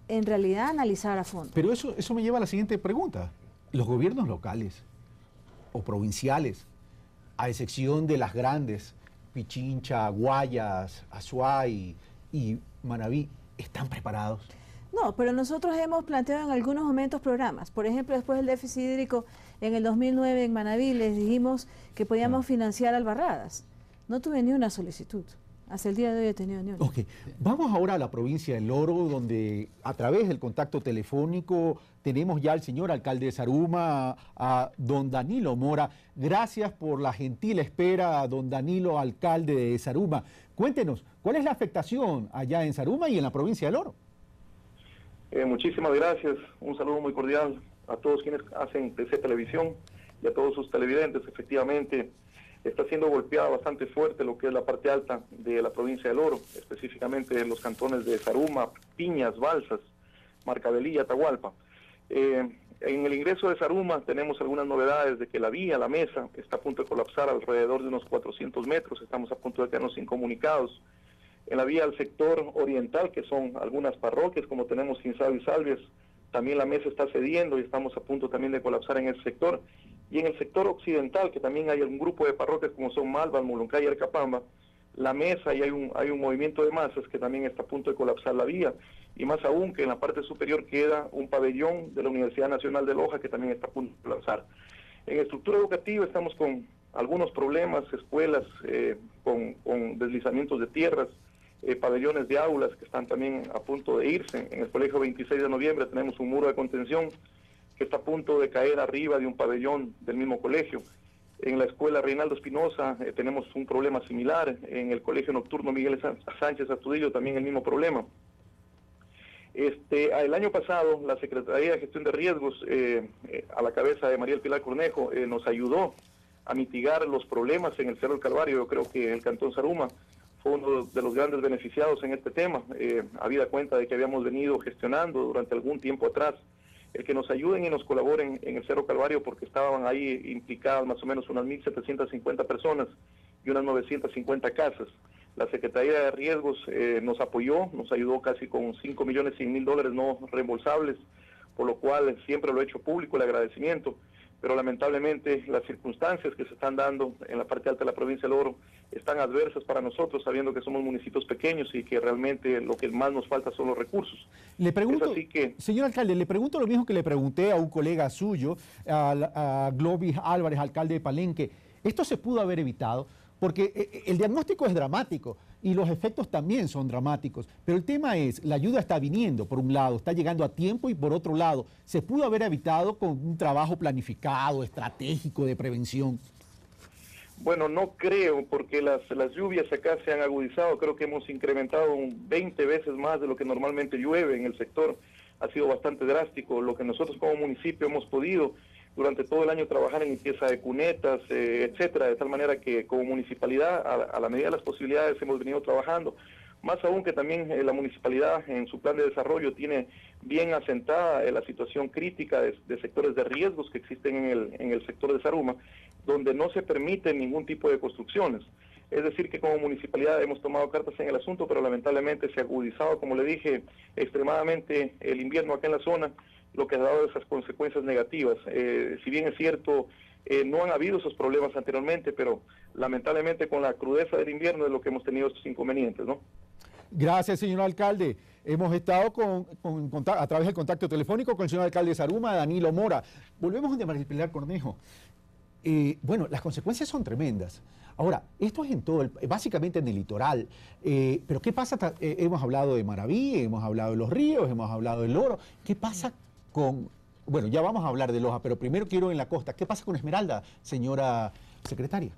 en realidad analizar a fondo. Pero eso me lleva a la siguiente pregunta. Los gobiernos locales o provinciales, a excepción de las grandes, Pichincha, Guayas, Azuay y Manabí, ¿están preparados? No, pero nosotros hemos planteado en algunos momentos programas. Por ejemplo, después del déficit hídrico en el 2009 en Manabí les dijimos que podíamos financiar albarradas. No tuve ni una solicitud. Hasta el día de hoy he tenido ni una. Ok, vamos ahora a la provincia del Oro, donde a través del contacto telefónico tenemos ya al señor alcalde de Saruma, a don Danilo Mora. Gracias por la gentil espera, don Danilo, alcalde de Saruma. Cuéntenos, ¿cuál es la afectación allá en Saruma y en la provincia del Oro? Muchísimas gracias, un saludo muy cordial a todos quienes hacen TC Televisión y a todos sus televidentes. Efectivamente, está siendo golpeada bastante fuerte lo que es la parte alta de la provincia del Oro, específicamente los cantones de Saruma, Piñas, Balsas, Marcabelí y Atahualpa. En el ingreso de Saruma tenemos algunas novedades de que la vía, la mesa, está a punto de colapsar alrededor de unos 400 metros, estamos a punto de quedarnos incomunicados. En la vía al sector oriental, que son algunas parroquias, como tenemos Cinsado y Salvias, también la mesa está cediendo y estamos a punto también de colapsar en ese sector. Y en el sector occidental, que también hay un grupo de parroquias como son Malva, Muluncay y Arcapamba, la mesa y hay un movimiento de masas que también está a punto de colapsar la vía. Y más aún que en la parte superior queda un pabellón de la Universidad Nacional de Loja que también está a punto de colapsar. En estructura educativa estamos con algunos problemas, escuelas con deslizamientos de tierras, pabellones de aulas que están también a punto de irse. En el colegio 26 de noviembre tenemos un muro de contención que está a punto de caer arriba de un pabellón del mismo colegio. En la escuela Reinaldo Espinosa tenemos un problema similar. En el colegio nocturno Miguel Sánchez Astudillo también el mismo problema. El año pasado la Secretaría de Gestión de Riesgos a la cabeza de María Pilar Cornejo nos ayudó a mitigar los problemas en el Cerro del Calvario. Yo creo que el Cantón Saruma fue uno de los grandes beneficiados en este tema, habida cuenta de que habíamos venido gestionando durante algún tiempo atrás el que nos ayuden y nos colaboren en el Cerro Calvario, porque estaban ahí implicadas más o menos unas 1.750 personas y unas 950 casas. La Secretaría de Riesgos nos apoyó, nos ayudó casi con $5.100.000 no reembolsables, por lo cual siempre lo he hecho público el agradecimiento. Pero lamentablemente las circunstancias que se están dando en la parte alta de la provincia del Oro están adversas para nosotros, sabiendo que somos municipios pequeños y que realmente lo que más nos falta son los recursos. Le pregunto, señor alcalde, le pregunto lo mismo que le pregunté a un colega suyo, a Globis Álvarez, alcalde de Palenque. ¿Esto se pudo haber evitado? Porque el diagnóstico es dramático y los efectos también son dramáticos, pero el tema es, la ayuda está viniendo, por un lado, está llegando a tiempo y por otro lado, ¿se pudo haber evitado con un trabajo planificado, estratégico de prevención? Bueno, no creo, porque las lluvias acá se han agudizado, creo que hemos incrementado 20 veces más de lo que normalmente llueve en el sector. ha sido bastante drástico. Lo que nosotros como municipio hemos podido durante todo el año trabajar en limpieza de cunetas, etcétera, de tal manera que como municipalidad, a la medida de las posibilidades, hemos venido trabajando. Más aún que también la municipalidad en su plan de desarrollo tiene bien asentada la situación crítica de sectores de riesgos que existen en el sector de Zaruma, donde no se permite ningún tipo de construcciones. Es decir, que como municipalidad hemos tomado cartas en el asunto, pero lamentablemente se ha agudizado, como le dije, extremadamente el invierno acá en la zona, lo que ha dado esas consecuencias negativas. Si bien es cierto, no han habido esos problemas anteriormente, pero lamentablemente con la crudeza del invierno es lo que hemos tenido estos inconvenientes, ¿no? Gracias, señor alcalde. Hemos estado a través del contacto telefónico con el señor alcalde de Zaruma, Danilo Mora. Volvemos a María Pilar Cornejo. Bueno, las consecuencias son tremendas. Ahora, esto es en todo, básicamente en el litoral, pero ¿qué pasa? Hemos hablado de Manaví, hemos hablado de los ríos, hemos hablado del Oro. ¿Qué pasa con, bueno, ya vamos a hablar de Loja, pero primero quiero en la costa, ¿qué pasa con Esmeralda, señora secretaria?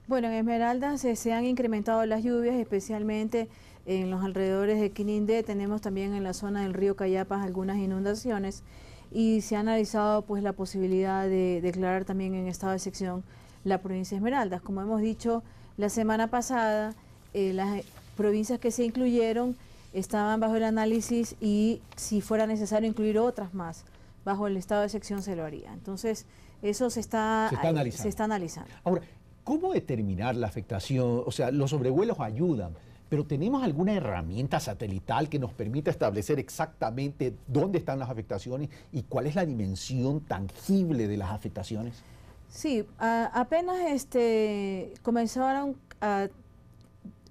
Bueno, en Esmeralda se han incrementado las lluvias, especialmente en los alrededores de Quinindé. Tenemos también en la zona del río Cayapas algunas inundaciones y se ha analizado pues la posibilidad de declarar también en estado de excepción la provincia de Esmeraldas. Como hemos dicho la semana pasada, las provincias que se incluyeron estaban bajo el análisis y si fuera necesario incluir otras más bajo el estado de excepción se lo haría. Entonces, eso se está analizando. Ahora, ¿cómo determinar la afectación? O sea, los sobrevuelos ayudan, pero ¿tenemos alguna herramienta satelital que nos permita establecer exactamente dónde están las afectaciones y cuál es la dimensión tangible de las afectaciones? Sí, apenas comenzaron a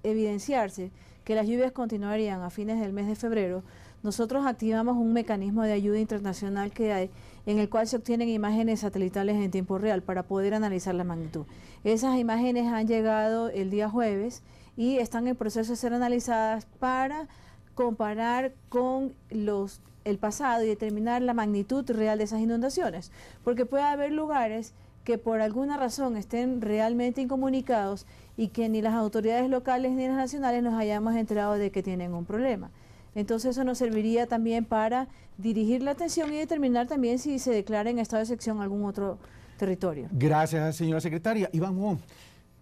evidenciarse que las lluvias continuarían a fines del mes de febrero, nosotros activamos un mecanismo de ayuda internacional que hay, en el cual se obtienen imágenes satelitales en tiempo real para poder analizar la magnitud. Esas imágenes han llegado el día jueves y están en proceso de ser analizadas para comparar con el pasado y determinar la magnitud real de esas inundaciones, porque puede haber lugares que por alguna razón estén realmente incomunicados y que ni las autoridades locales ni las nacionales nos hayamos enterado de que tienen un problema. Entonces eso nos serviría también para dirigir la atención y determinar también si se declara en estado de excepción algún otro territorio. Gracias, señora secretaria. Iván Mon,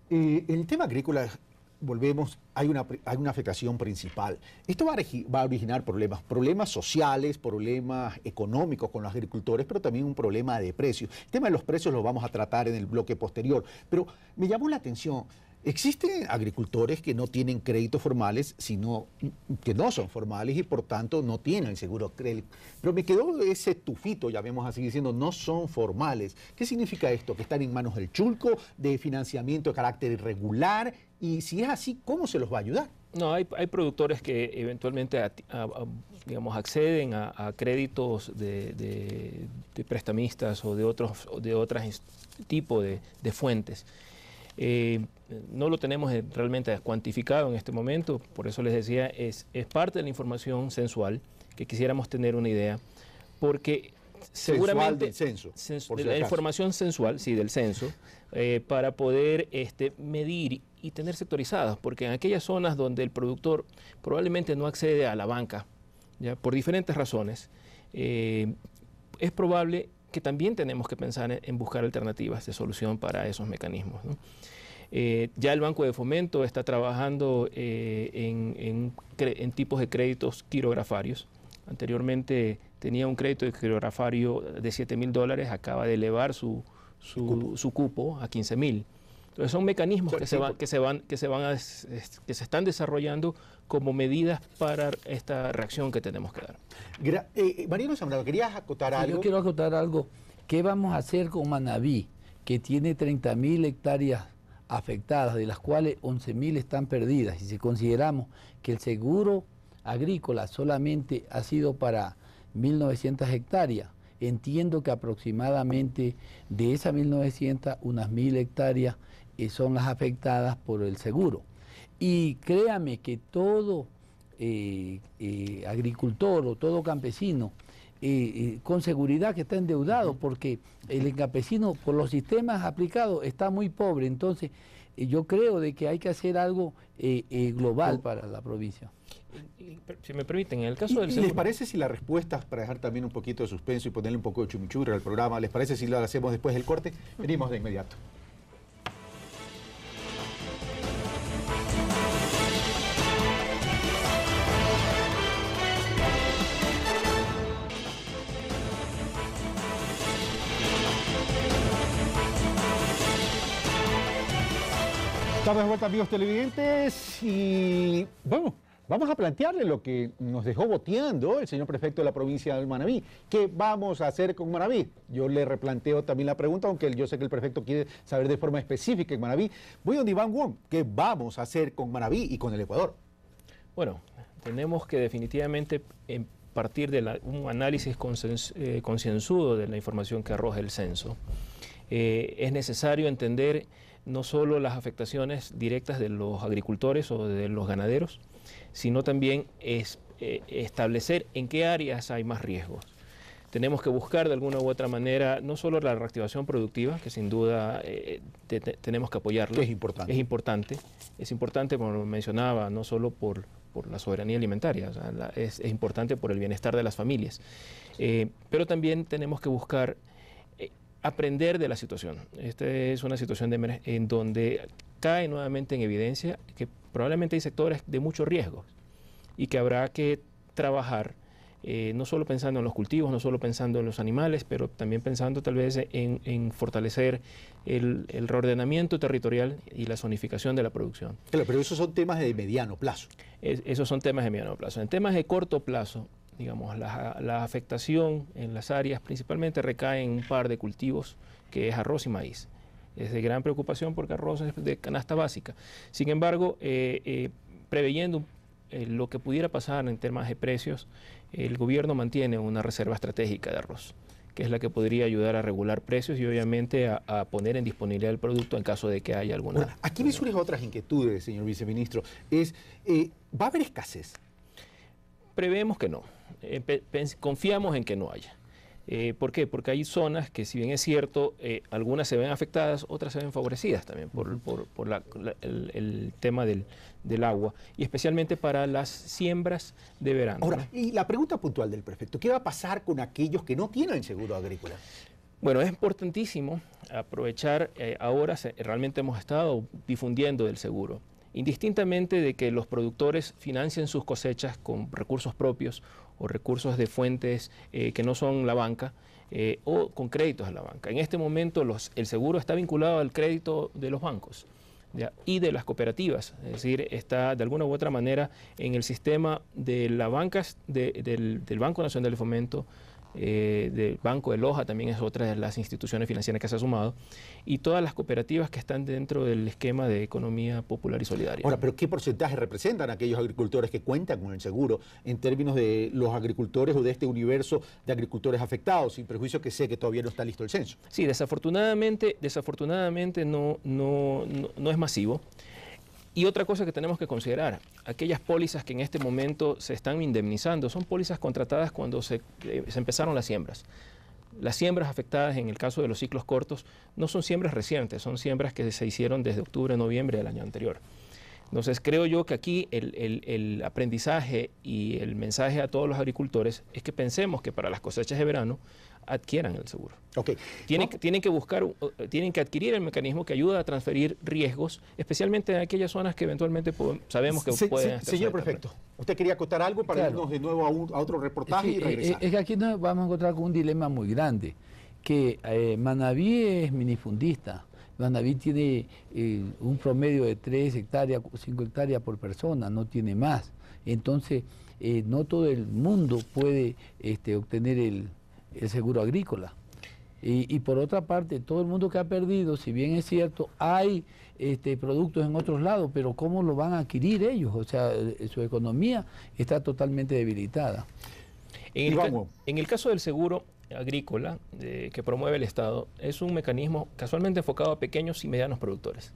el tema agrícola, volvemos, hay una afectación principal. Esto va a originar problemas sociales, problemas económicos con los agricultores, pero también un problema de precios. El tema de los precios lo vamos a tratar en el bloque posterior, pero me llamó la atención. Existen agricultores que no tienen créditos formales, sino que no son formales y por tanto no tienen seguro crédito. Pero me quedó ese tufito, ya vemos así diciendo, no son formales. ¿Qué significa esto? ¿Que están en manos del chulco, de financiamiento de carácter irregular? Y si es así, ¿cómo se los va a ayudar? No, hay productores que eventualmente digamos, acceden a créditos de prestamistas o de otros tipos de fuentes. No lo tenemos realmente cuantificado en este momento, por eso les decía, es parte de la información censual que quisiéramos tener una idea, porque seguramente del censo, de la información censual, sí, del censo, para poder medir y tener sectorizadas, porque en aquellas zonas donde el productor probablemente no accede a la banca, ya por diferentes razones, es probable que también tenemos que pensar en buscar alternativas de solución para esos mecanismos, ¿no? Ya el Banco de Fomento está trabajando en tipos de créditos quirografarios. Anteriormente tenía un crédito de quirografario de $7.000, acaba de elevar su cupo a $15.000. Entonces son mecanismos que se están desarrollando como medidas para esta reacción que tenemos que dar. Mariano Zambrano, ¿querías acotar algo? Yo quiero acotar algo. ¿Qué vamos a hacer con Manaví, que tiene 30.000 hectáreas afectadas, de las cuales 11.000 están perdidas? Y si consideramos que el seguro agrícola solamente ha sido para 1.900 hectáreas, entiendo que aproximadamente de esas 1.900, unas 1.000 hectáreas son las afectadas por el seguro. Y créame que todo agricultor o todo campesino con seguridad que está endeudado, porque el campesino por los sistemas aplicados está muy pobre. Entonces yo creo de que hay que hacer algo global para la provincia. Si me permiten, en el caso del seguro... ¿Les parece si la respuesta, para dejar también un poquito de suspenso y ponerle un poco de chimichurri al programa, les parece si lo hacemos después del corte? Venimos de inmediato. Estamos de vuelta, amigos televidentes, y bueno, vamos a plantearle lo que nos dejó boteando el señor prefecto de la provincia de Manabí. ¿Qué vamos a hacer con Manabí? Yo le replanteo también la pregunta, aunque yo sé que el prefecto quiere saber de forma específica en Manabí. Voy a Iván Wong. ¿Qué vamos a hacer con Manabí y con el Ecuador? Bueno, tenemos que definitivamente partir de un análisis concienzudo de la información que arroja el censo. Es necesario entender no solo las afectaciones directas de los agricultores o de los ganaderos, sino también establecer en qué áreas hay más riesgos. Tenemos que buscar de alguna u otra manera no solo la reactivación productiva, que sin duda tenemos que apoyarla. Es importante. Es importante, como lo mencionaba, no solo por la soberanía alimentaria, o sea, es importante por el bienestar de las familias. Pero también tenemos que buscar aprender de la situación. Esta es una situación en donde cae nuevamente en evidencia que probablemente hay sectores de mucho riesgo y que habrá que trabajar no solo pensando en los cultivos, no solo pensando en los animales, pero también pensando tal vez en fortalecer el reordenamiento territorial y la zonificación de la producción. Claro, pero esos son temas de mediano plazo. Esos son temas de mediano plazo. En temas de corto plazo, digamos, la afectación en las áreas principalmente recae en un par de cultivos, que es arroz y maíz. Es de gran preocupación porque arroz es de canasta básica. Sin embargo, preveyendo lo que pudiera pasar en temas de precios, el gobierno mantiene una reserva estratégica de arroz, que es la que podría ayudar a regular precios y obviamente a poner en disponibilidad el producto en caso de que haya alguna... Bueno, aquí me surgen otras inquietudes, señor viceministro. ¿Va a haber escasez? Prevemos que no. Confiamos en que no haya. ¿Por qué? Porque hay zonas que, si bien es cierto, algunas se ven afectadas, otras se ven favorecidas también por el tema del agua, y especialmente para las siembras de verano. Ahora, y la pregunta puntual del prefecto, ¿qué va a pasar con aquellos que no tienen seguro agrícola? Bueno, es importantísimo aprovechar, ahora realmente hemos estado difundiendo el seguro, indistintamente de que los productores financien sus cosechas con recursos propios o recursos de fuentes que no son la banca o con créditos de la banca. En este momento el seguro está vinculado al crédito de los bancos, ¿ya? Y de las cooperativas, es decir, está de alguna u otra manera en el sistema de las bancas del Banco Nacional de Fomento, del Banco de Loja, también es otra de las instituciones financieras que se ha sumado, y todas las cooperativas que están dentro del esquema de economía popular y solidaria. Ahora, ¿pero qué porcentaje representan aquellos agricultores que cuentan con el seguro en términos de los agricultores o de este universo de agricultores afectados, sin perjuicio que sé que todavía no está listo el censo? Sí, desafortunadamente no es masivo. Y otra cosa que tenemos que considerar, aquellas pólizas que en este momento se están indemnizando son pólizas contratadas cuando se empezaron las siembras. Las siembras afectadas en el caso de los ciclos cortos no son siembras recientes, son siembras que se hicieron desde octubre, noviembre del año anterior. Entonces creo yo que aquí el aprendizaje y el mensaje a todos los agricultores es que pensemos que para las cosechas de verano adquieran el seguro. Okay. Tienen que adquirir el mecanismo que ayuda a transferir riesgos, especialmente en aquellas zonas que eventualmente sabemos que pueden estar. Señor prefecto, ¿usted quería acotar algo para irnos de nuevo a otro reportaje y regresar? Es que aquí nos vamos a encontrar con un dilema muy grande, que Manabí es minifundista. Manabí tiene un promedio de 3 hectáreas, 5 hectáreas por persona, no tiene más. Entonces, no todo el mundo puede obtener el seguro agrícola. Y por otra parte, todo el mundo que ha perdido, si bien es cierto, hay productos en otros lados, pero ¿cómo lo van a adquirir ellos? O sea, su economía está totalmente debilitada. En el caso del seguro agrícola que promueve el Estado, es un mecanismo casualmente enfocado a pequeños y medianos productores.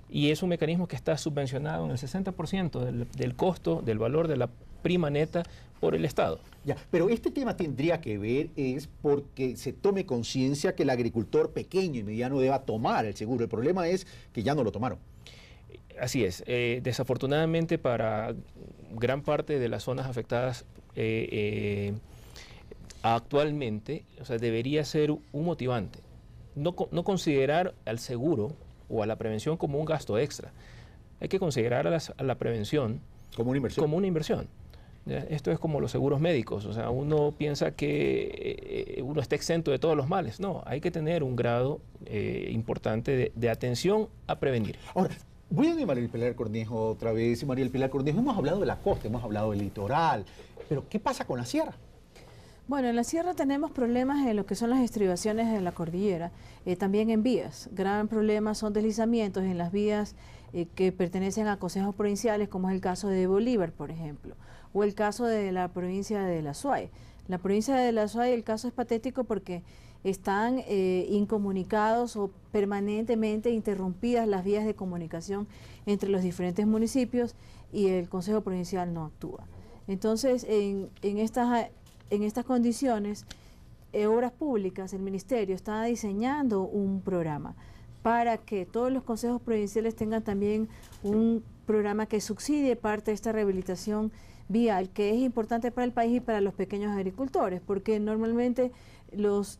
Y es un mecanismo que está subvencionado en el 60% del costo, del valor de la prima neta por el Estado. Ya, pero este tema tendría que ver es porque se tome conciencia que el agricultor pequeño y mediano deba tomar el seguro. El problema es que ya no lo tomaron. Así es. Desafortunadamente para gran parte de las zonas afectadas actualmente, o sea, debería ser un motivante. No considerar al seguro o a la prevención como un gasto extra. Hay que considerar a la prevención como una inversión. Esto es como los seguros médicos, o sea, uno piensa que uno está exento de todos los males. No, hay que tener un grado importante de atención a prevenir. Ahora, voy a María Pilar Cornejo otra vez. María Pilar Cornejo, hemos hablado de la costa, hemos hablado del litoral, pero ¿qué pasa con la sierra? Bueno, en la sierra tenemos problemas en lo que son las estribaciones de la cordillera, también en vías. Gran problema son deslizamientos en las vías que pertenecen a consejos provinciales, como es el caso de Bolívar, por ejemplo, o el caso de la provincia de La Suay. La provincia de La Suay, el caso es patético porque están incomunicados o permanentemente interrumpidas las vías de comunicación entre los diferentes municipios y el Consejo Provincial no actúa. Entonces, en estas condiciones, Obras Públicas, el Ministerio está diseñando un programa para que todos los consejos provinciales tengan también un programa que subsidie parte de esta rehabilitación vial, que es importante para el país y para los pequeños agricultores, porque normalmente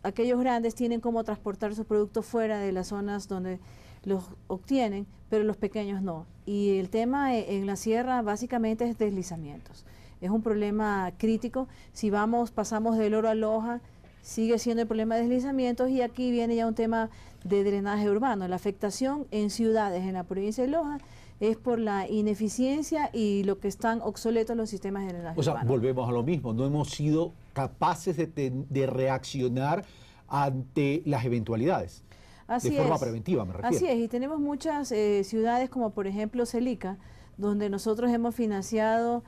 aquellos grandes tienen cómo transportar sus productos fuera de las zonas donde los obtienen, pero los pequeños no. Y el tema en la sierra básicamente es deslizamientos. Es un problema crítico. Si pasamos del Oro a Loja, sigue siendo el problema de deslizamientos, y aquí viene ya un tema de drenaje urbano. La afectación en ciudades en la provincia de Loja es por la ineficiencia y lo que están obsoletos los sistemas de drenaje urbano. Volvemos a lo mismo, no hemos sido capaces de reaccionar ante las eventualidades. Así de forma preventiva, me refiero. Así es, y tenemos muchas ciudades como por ejemplo Celica, donde nosotros hemos financiado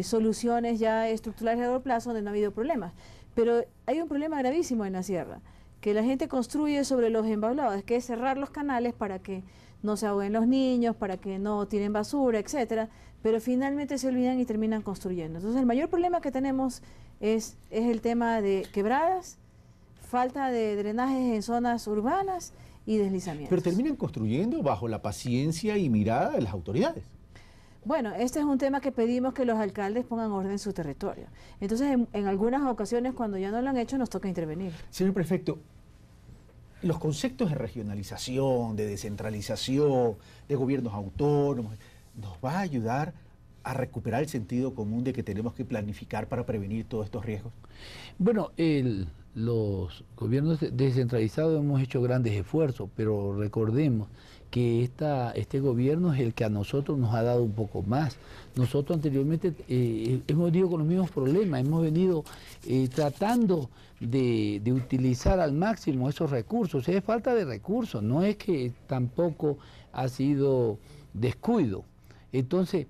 soluciones ya estructurales a largo plazo donde no ha habido problemas. Pero hay un problema gravísimo en la sierra, que la gente construye sobre los embablados, que es cerrar los canales para que no se ahoguen los niños, para que no tiren basura, etcétera, pero finalmente se olvidan y terminan construyendo. Entonces el mayor problema que tenemos es el tema de quebradas, falta de drenajes en zonas urbanas y deslizamientos. Pero terminan construyendo bajo la paciencia y mirada de las autoridades. Bueno, este es un tema que pedimos que los alcaldes pongan orden en su territorio. Entonces, en algunas ocasiones, cuando ya no lo han hecho, nos toca intervenir. Señor prefecto, los conceptos de regionalización, de descentralización, de gobiernos autónomos, ¿nos va a ayudar a recuperar el sentido común de que tenemos que planificar para prevenir todos estos riesgos? Bueno, los gobiernos descentralizados hemos hecho grandes esfuerzos, pero recordemos que este gobierno es el que a nosotros nos ha dado un poco más. Nosotros anteriormente hemos venido con los mismos problemas, hemos venido tratando de utilizar al máximo esos recursos. Es falta de recursos, no es que tampoco ha sido descuido. Entonces,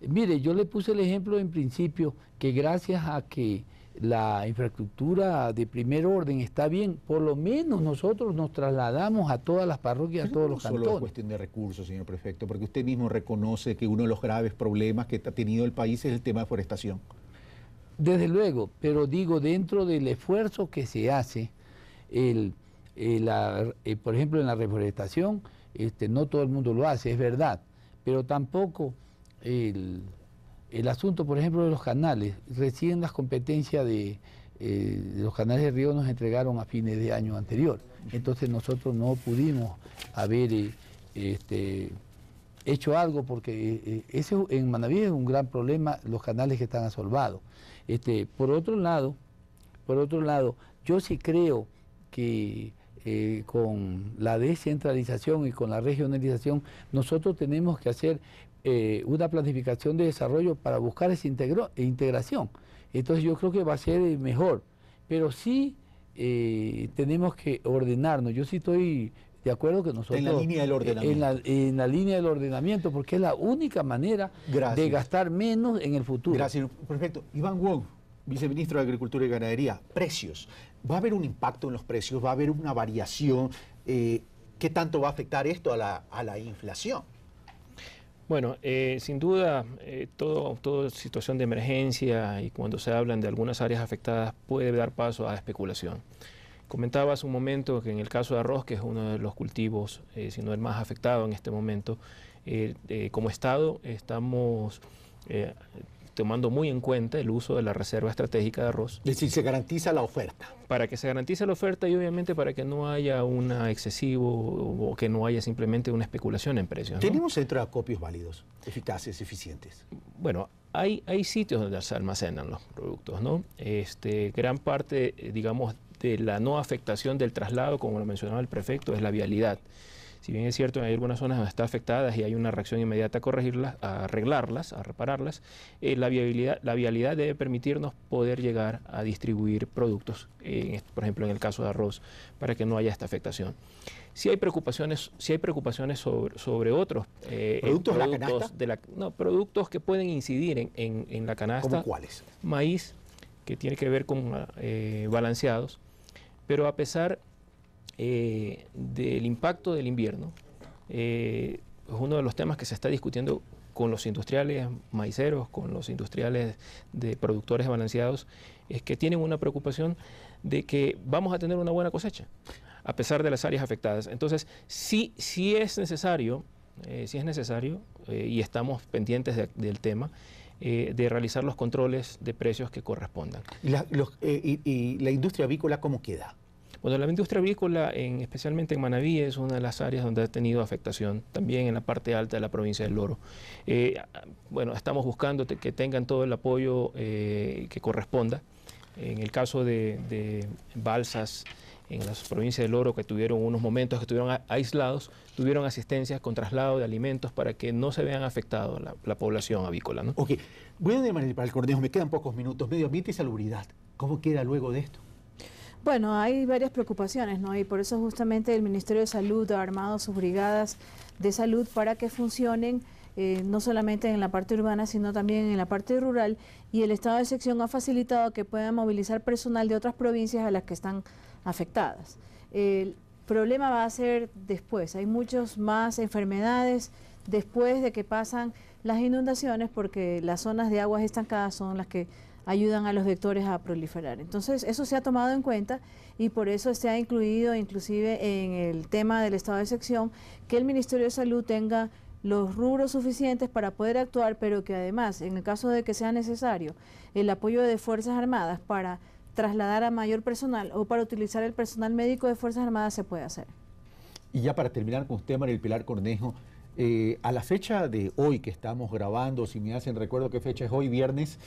mire, yo le puse el ejemplo en principio que gracias a que la infraestructura de primer orden está bien, por lo menos nosotros nos trasladamos a todas las parroquias, a todos los cantones. Solo es cuestión de recursos, señor prefecto, porque usted mismo reconoce que uno de los graves problemas que ha tenido el país es el tema de forestación. Desde luego, pero digo, dentro del esfuerzo que se hace, por ejemplo, en la reforestación, no todo el mundo lo hace, es verdad, pero tampoco el asunto, por ejemplo, de los canales. Recién las competencias de los canales de río nos entregaron a fines de año anterior. Entonces nosotros no pudimos haber hecho algo porque ese en Manaví es un gran problema, los canales que están asolvados. Por otro lado, yo sí creo que con la descentralización y con la regionalización nosotros tenemos que hacer una planificación de desarrollo para buscar esa integración. Entonces yo creo que va a ser mejor, pero sí tenemos que ordenarnos. Yo sí estoy de acuerdo que nosotros... En la línea del ordenamiento. En la línea del ordenamiento, porque es la única manera de gastar menos en el futuro. Gracias. Perfecto. Iván Wong, viceministro de Agricultura y Ganadería. Precios. ¿Va a haber un impacto en los precios? ¿Va a haber una variación? ¿Qué tanto va a afectar esto a la inflación? Bueno, sin duda, toda situación de emergencia y cuando se hablan de algunas áreas afectadas puede dar paso a especulación. Comentaba hace un momento que en el caso de arroz, que es uno de los cultivos, si no el más afectado en este momento, como Estado estamos tomando muy en cuenta el uso de la reserva estratégica de arroz. Es decir, se garantiza la oferta. Para que se garantice la oferta y obviamente para que no haya un excesivo o que no haya simplemente una especulación en precios, ¿no? ¿Tenemos centros de acopios válidos, eficaces, eficientes? Bueno, hay sitios donde se almacenan los productos, ¿no? Gran parte, digamos, de la no afectación del traslado, como lo mencionaba el prefecto, es la vialidad. Si bien es cierto, hay algunas zonas donde está afectadas y hay una reacción inmediata a corregirlas, a arreglarlas, a repararlas, la vialidad debe permitirnos poder llegar a distribuir productos, por ejemplo, en el caso de arroz, para que no haya esta afectación. Sí hay preocupaciones sobre otros productos que pueden incidir en la canasta. ¿Cómo cuáles? Maíz, que tiene que ver con balanceados, pero a pesar del impacto del invierno, es uno de los temas que se está discutiendo con los industriales maiceros, con los industriales de productores balanceados, es que tienen una preocupación de que vamos a tener una buena cosecha, a pesar de las áreas afectadas. Entonces, sí es necesario, y estamos pendientes del tema, de realizar los controles de precios que correspondan. ¿Y la industria avícola cómo queda? Bueno, la industria agrícola, especialmente en Manabí, es una de las áreas donde ha tenido afectación, también en la parte alta de la provincia del Loro. Bueno, estamos buscando que tengan todo el apoyo que corresponda. En el caso de balsas en las provincias del Loro, que tuvieron unos momentos que estuvieron aislados, tuvieron asistencias con traslado de alimentos para que no se vean afectados la población avícola, ¿no? Ok, voy a demandar para el Cornejo, me quedan pocos minutos. Medio ambiente y salubridad, ¿cómo queda luego de esto? Bueno, hay varias preocupaciones, ¿no? Y por eso justamente el Ministerio de Salud ha armado sus brigadas de salud para que funcionen no solamente en la parte urbana, sino también en la parte rural, y el estado de excepción ha facilitado que puedan movilizar personal de otras provincias a las que están afectadas. El problema va a ser después, hay muchas más enfermedades después de que pasan las inundaciones, porque las zonas de aguas estancadas son las que ayudan a los vectores a proliferar. Entonces, eso se ha tomado en cuenta y por eso se ha incluido inclusive en el tema del estado de excepción que el Ministerio de Salud tenga los rubros suficientes para poder actuar, pero que además, en el caso de que sea necesario, el apoyo de Fuerzas Armadas para trasladar a mayor personal o para utilizar el personal médico de Fuerzas Armadas se puede hacer. Y ya para terminar con usted, María Pilar Cornejo, a la fecha de hoy que estamos grabando, si me hacen recuerdo qué fecha es hoy, viernes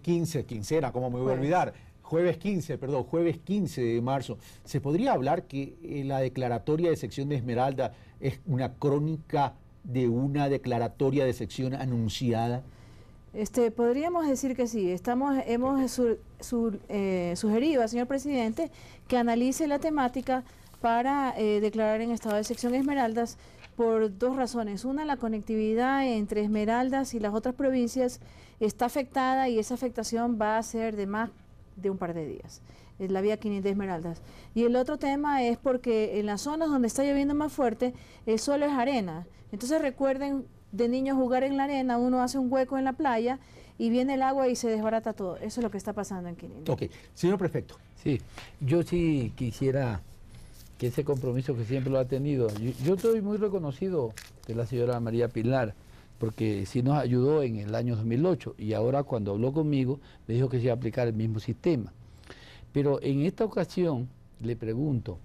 15, quincena, ¿cómo me voy a olvidar? Jueves 15 de marzo. ¿Se podría hablar que la declaratoria de sección de Esmeralda es una crónica de una declaratoria de sección anunciada? Podríamos decir que sí. Hemos sugerido al señor presidente que analice la temática para declarar en estado de sección Esmeraldas por dos razones. Una, la conectividad entre Esmeraldas y las otras provincias está afectada y esa afectación va a ser de más de un par de días. Es la vía 500 de Esmeraldas. Y el otro tema es porque en las zonas donde está lloviendo más fuerte, el suelo es arena. Entonces recuerden de niños jugar en la arena, uno hace un hueco en la playa y viene el agua y se desbarata todo. Eso es lo que está pasando en Quirino. Ok, señor prefecto. Sí, yo sí quisiera que ese compromiso que siempre lo ha tenido, yo estoy muy reconocido de la señora María Pilar, porque sí nos ayudó en el año 2008 y ahora cuando habló conmigo me dijo que se iba a aplicar el mismo sistema. Pero en esta ocasión le pregunto,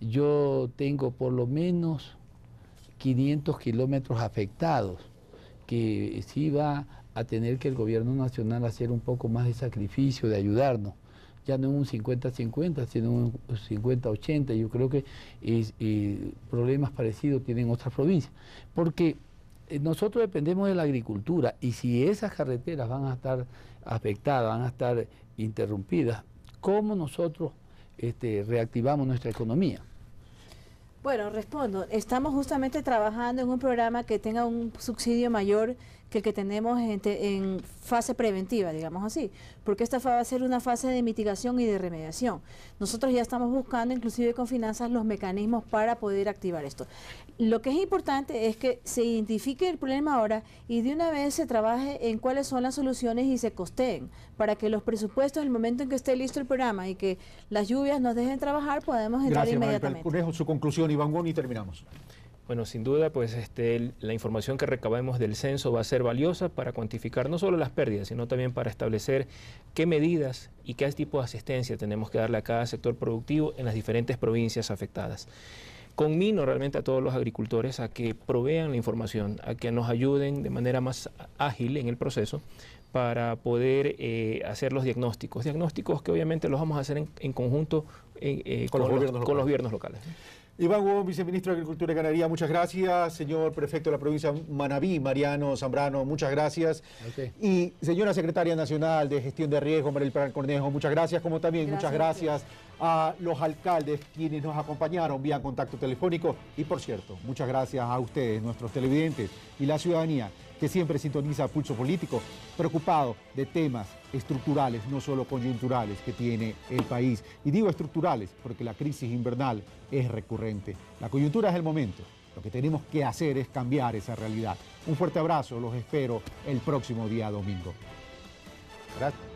yo tengo por lo menos 500 kilómetros afectados, que sí va a tener que el gobierno nacional hacer un poco más de sacrificio, de ayudarnos. Ya no un 50-50, sino un 50-80. Yo creo que problemas parecidos tienen otras provincias. Porque nosotros dependemos de la agricultura y si esas carreteras van a estar afectadas, van a estar interrumpidas, ¿cómo nosotros reactivamos nuestra economía? Bueno, respondo. Estamos justamente trabajando en un programa que tenga un subsidio mayor, que el que tenemos en fase preventiva, digamos así, porque esta va a ser una fase de mitigación y de remediación. Nosotros ya estamos buscando, inclusive con finanzas, los mecanismos para poder activar esto. Lo que es importante es que se identifique el problema ahora y de una vez se trabaje en cuáles son las soluciones y se costeen, para que los presupuestos, en el momento en que esté listo el programa y que las lluvias nos dejen trabajar, podamos entrar inmediatamente. Gracias, su conclusión, Iván Goni, y terminamos. Bueno, sin duda, pues la información que recabemos del censo va a ser valiosa para cuantificar no solo las pérdidas, sino también para establecer qué medidas y qué tipo de asistencia tenemos que darle a cada sector productivo en las diferentes provincias afectadas. Conmino realmente a todos los agricultores a que provean la información, a que nos ayuden de manera más ágil en el proceso para poder hacer los diagnósticos que obviamente los vamos a hacer en conjunto con los gobiernos locales. Iván Hugo, viceministro de Agricultura y Ganadería, muchas gracias. Señor prefecto de la provincia de Manabí, Mariano Zambrano, muchas gracias. Okay. Y señora secretaria nacional de Gestión de Riesgo, María Pilar Cornejo, muchas gracias. Como también muchas gracias a los alcaldes quienes nos acompañaron vía contacto telefónico. Y por cierto, muchas gracias a ustedes, nuestros televidentes y la ciudadanía que siempre sintoniza Pulso Político, preocupado de temas estructurales, no solo coyunturales, que tiene el país. Y digo estructurales porque la crisis invernal es recurrente. La coyuntura es el momento. Lo que tenemos que hacer es cambiar esa realidad. Un fuerte abrazo, los espero el próximo día domingo. Gracias.